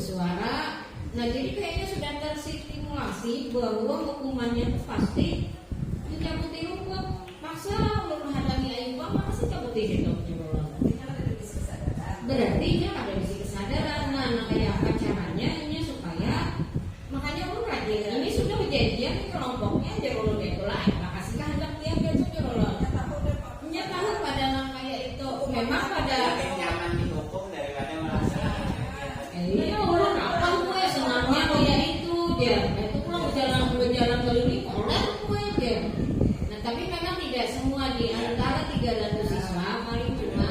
bersuara. Nah jadi kayaknya sudah terstimulasi bahwa hukumannya itu pasti mencabuti hukum. Maksa menghalangi ayuban, maka sih cabuti itu. Berarti dia ada di kesadaran. Nah kayak apa caranya ini supaya makanya urat ini sudah kejadian kelompoknya aja kalau itulah makasih kehendak dia gitu loh. Punya tahu pada kayak itu memang pada nyaman dihukum daripada merasa iya orang apa gue senangnya kayak itu dia itu pulang berjalan keliling orang gue dia. Nah tapi memang tidak semua di antara 300 siswa paling cuma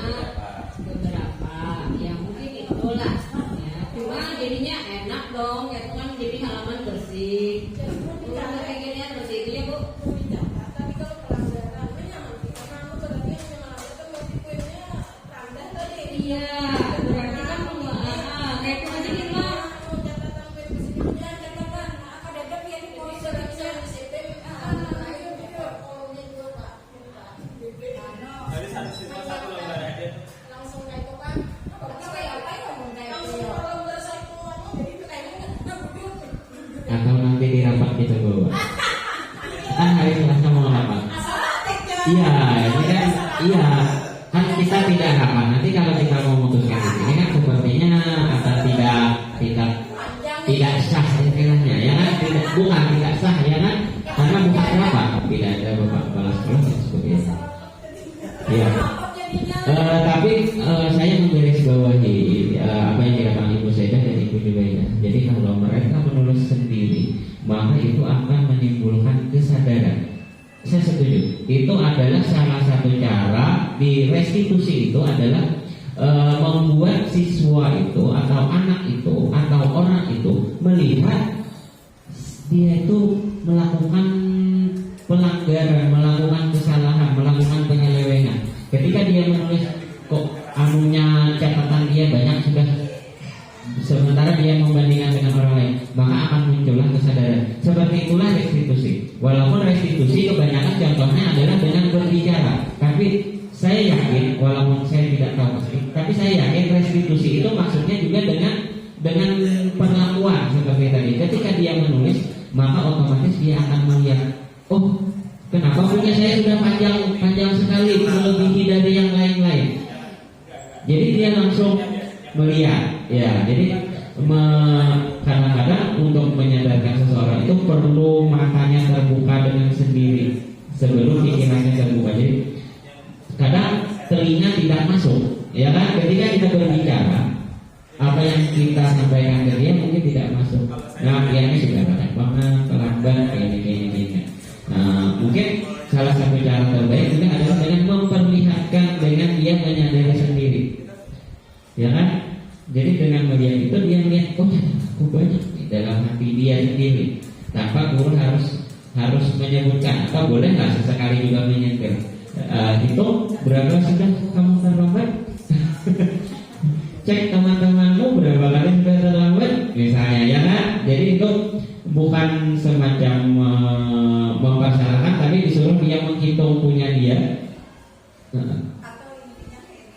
beberapa ya mungkin itulah ya cuma jadinya enak dong itu kan jadi halaman bersih kayak gini bersih itu ya Bu. Tapi kalau pelanggarannya jangan karena aku terlebih menyalahkan motifnya rendah tadi. Iya berarti kan kayak itu aja nih Mbak. Catatan PPSP-nya catatan apa ada yang mau bisa PPSP dari satu siswa satu lembar aja. langsung kayak itu kan apa ya ngomong kayak langsung lembar satu jadi itu kayaknya Atau nanti di rapat gitu Bu. Kan hari Selasa mau rapat. Iya, ini kan iya. Kan kita tidak rapat. Nanti kalau kita mau memutuskan di sini kan sepertinya akan tidak sah istilahnya ya kan? Bukan tidak sah ya kan? Karena bukan rapat. Tidak ada Bapak kepala sekolah dan sebagainya. Iya. Tapi saya menggarisbawahi apa yang dikatakan Ibu Seda dan Ibu Jubaida. Jadi kalau mereka menulis sendiri, maka itu akan menimbulkan kesadaran. Saya setuju. Itu adalah salah satu cara di restitusi itu adalah membuat siswa itu atau anak itu atau orang itu melihat dia itu melakukan pelanggaran, melakukan kesalahan, melakukan penyelewengan. Ketika dia menulis kok anunya catatan dia banyak sudah sementara dia membandingkan dengan orang lain, maka akan muncullah kesadaran. Seperti itulah restitusi. Walaupun restitusi kebanyakan contohnya adalah dengan berbicara, tapi saya yakin walaupun saya tidak tahu pasti, tapi saya yakin restitusi itu maksudnya juga dengan perlakuan seperti tadi. Ketika dia menulis, maka otomatis dia akan melihat, oh kenapa punya saya sudah panjang sekali melebihi dari yang lain-lain. Jadi dia langsung melihat, ya. Jadi kadang-kadang untuk menyadarkan seseorang itu perlu matanya terbuka dengan sendiri sebelum pikirannya terbuka. Jadi kadang telinga tidak masuk, ya kan? Ketika kita berbicara, apa yang kita sampaikan ke dia mungkin tidak masuk. Nah, dia sudah banyak banget, terlambat, kayak. Nah, mungkin salah satu cara terbaik juga adalah dengan memperlihatkan dengan dia menyadari sendiri, ya kan? Jadi dengan melihat itu dia melihat, oh ya, aku banyak nih dalam hati dia sendiri, tanpa guru harus menyebutkan atau boleh nggak sesekali juga menyindir. Itu berapa sudah kamu terlambat? Cek teman-temanmu berapa kali sudah terlambat, misalnya, ya kan? Jadi itu bukan semacam mempersalahkan, tapi disuruh dia menghitung punya dia. atau intinya kayak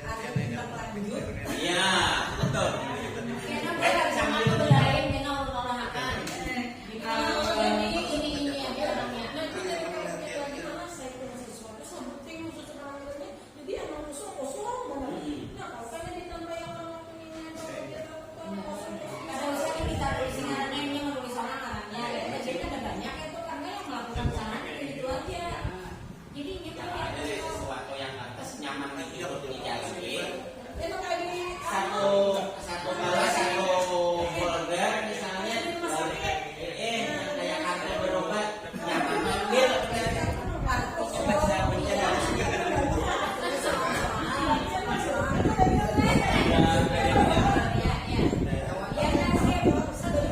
ada tindak lanjut. Iya, betul. Karena mereka sama belain dengan olahraga. Ini aja orangnya. Nanti dari PSP lagi mana saya punya sesuatu sebutin khusus orangnya. Jadi emang kosong banget. Nah kalau kalian ditambah yang orang punya kadang saya ditaruh sinarnya ini menulis orang orangnya. Jadi ada banyak itu karena yang melakukan kesalahan itu aja. Jadi ini Kalau ada sesuatu yang atas nyaman gitu untuk dijalanin, itu kayak di satu kelas satu folder misalnya, kayak kartu berobat nyaman manggil, obat sabunnya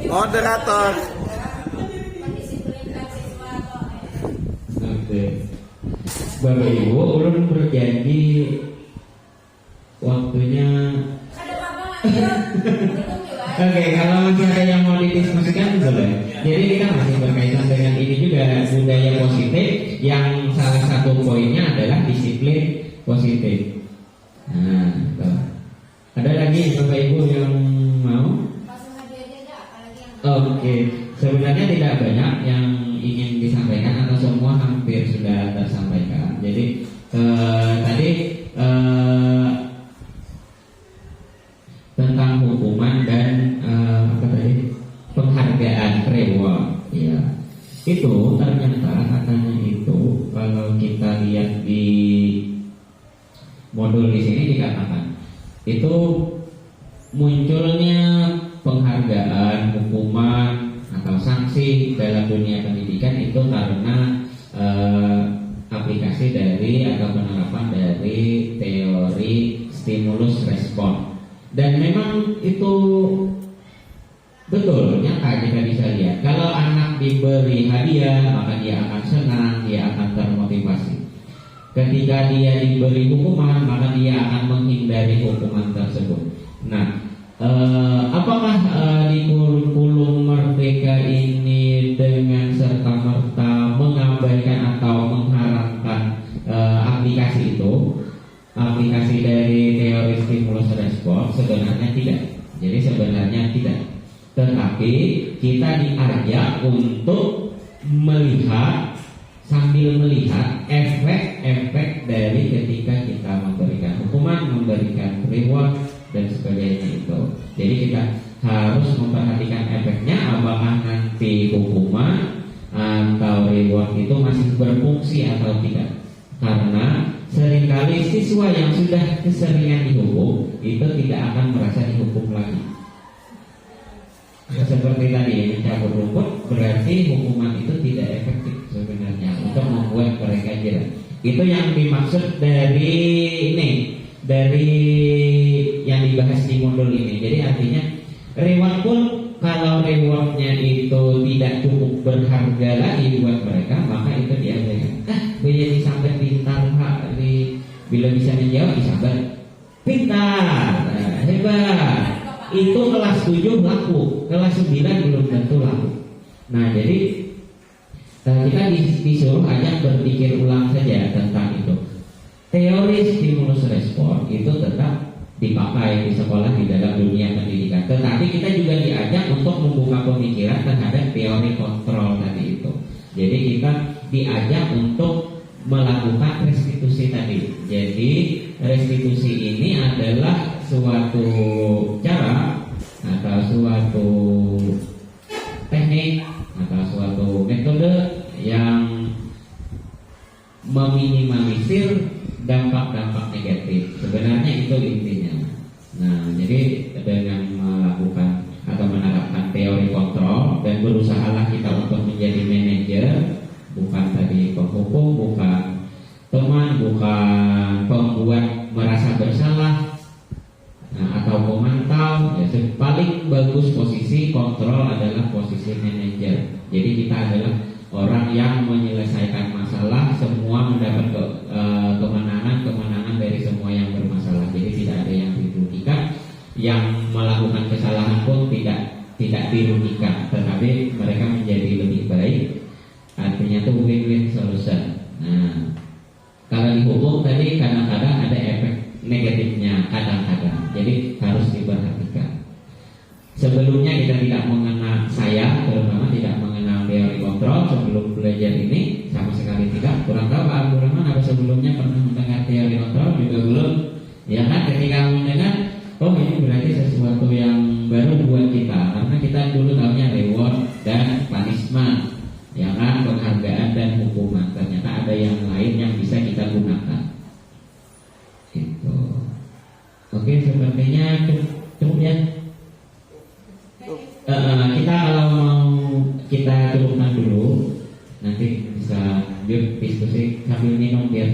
moderator. Oke. Bapak Ibu, ulun berjanji waktunya. Oke, kalau masih ada yang mau didiskusikan boleh. Jadi kita masih berkaitan dengan ini juga budaya positif, yang salah satu poinnya adalah disiplin positif. Nah, tuh. Ada lagi Bapak Ibu yang Oke, sebenarnya tidak banyak yang ingin disampaikan atau semua hampir sudah tersampaikan. Jadi tadi tentang hukuman dan penghargaan reward, ya. Itu ternyata katanya itu kalau kita lihat di modul di sini dikatakan itu munculnya penghargaan, hukuman atau sanksi dalam dunia pendidikan itu karena aplikasi dari atau penerapan dari teori stimulus respon. Dan memang itu betul, nyata kita bisa lihat. Kalau anak diberi hadiah, maka dia akan senang, dia akan termotivasi. Ketika dia diberi hukuman, maka dia akan menghindari hukuman tersebut. Nah, apakah di kurikulum Merdeka ini dengan serta-merta mengabaikan atau mengharamkan aplikasi itu? Aplikasi dari teori stimulus respon? Sebenarnya tidak. Jadi sebenarnya tidak. Tetapi kita diajak untuk melihat, sambil melihat efek-efek dari ketika kita memberikan hukuman, memberikan reward dan sebagainya itu. Jadi kita harus memperhatikan efeknya, apakah nanti hukuman atau reward itu masih berfungsi atau tidak. Karena seringkali siswa yang sudah keseringan dihukum itu tidak akan merasa dihukum lagi. Seperti tadi mencabut rumput, berarti hukuman itu tidak efektif sebenarnya untuk membuat mereka jerah. Itu yang dimaksud dari ini, dari yang dibahas di modul ini. Jadi artinya reward pun kalau rewardnya itu tidak cukup berharga lagi buat mereka, maka itu diabaikan. Jadi sampai pintar Pak, bila bisa menjawab disambat pintar, hebat. Itu kelas 7 laku, kelas 9 belum tentu laku. Nah jadi kita disuruh aja berpikir ulang saja tentang itu. Teori stimulus respon itu tetap dipakai di sekolah di dalam dunia pendidikan. Tetapi kita juga diajak untuk membuka pemikiran terhadap teori kontrol tadi itu. Jadi kita diajak untuk melakukan restitusi tadi. Jadi restitusi ini adalah suatu cara atau suatu teknik atau suatu metode yang meminimalisir dampak-dampak negatif. Sebenarnya itu intinya. Nah, jadi dengan melakukan atau menerapkan teori kontrol dan berusahalah kita untuk menjadi manajer, bukan tadi penghukum, bukan teman, bukan pembuat merasa bersalah, atau pemantau. Ya, paling bagus posisi kontrol adalah posisi manajer. Jadi kita adalah orang yang menyelesaikan masalah, semua mendapat kemenangan dari semua yang bermasalah. Jadi tidak ada yang dirugikan, yang melakukan kesalahan pun tidak dirugikan, tetapi mereka menjadi lebih baik. Artinya itu win-win solution. Nah, kalau dihukum tadi kadang-kadang ada efek negatifnya, kadang-kadang. Jadi harus diperhatikan. Sebelumnya kita tidak mengenal, saya terutama tidak mengenal teori kontrol sebelum belajar ini, sama sekali tidak. Kurang tahu Pak Abdurrahman apa sebelumnya pernah mendengar teori kontrol? Juga belum. Ya kan, ketika mendengar, oh ini berarti sesuatu yang baru buat kita, karena kita dulu tahunya reward dan punishment, ya kan, penghargaan dan hukuman. Ternyata ada yang lain yang bisa kita gunakan. Gitu. Oke, sepertinya cukup ya. Kita kalau mau kita cukupkan dulu, nanti bisa lanjut diskusi sambil minum biar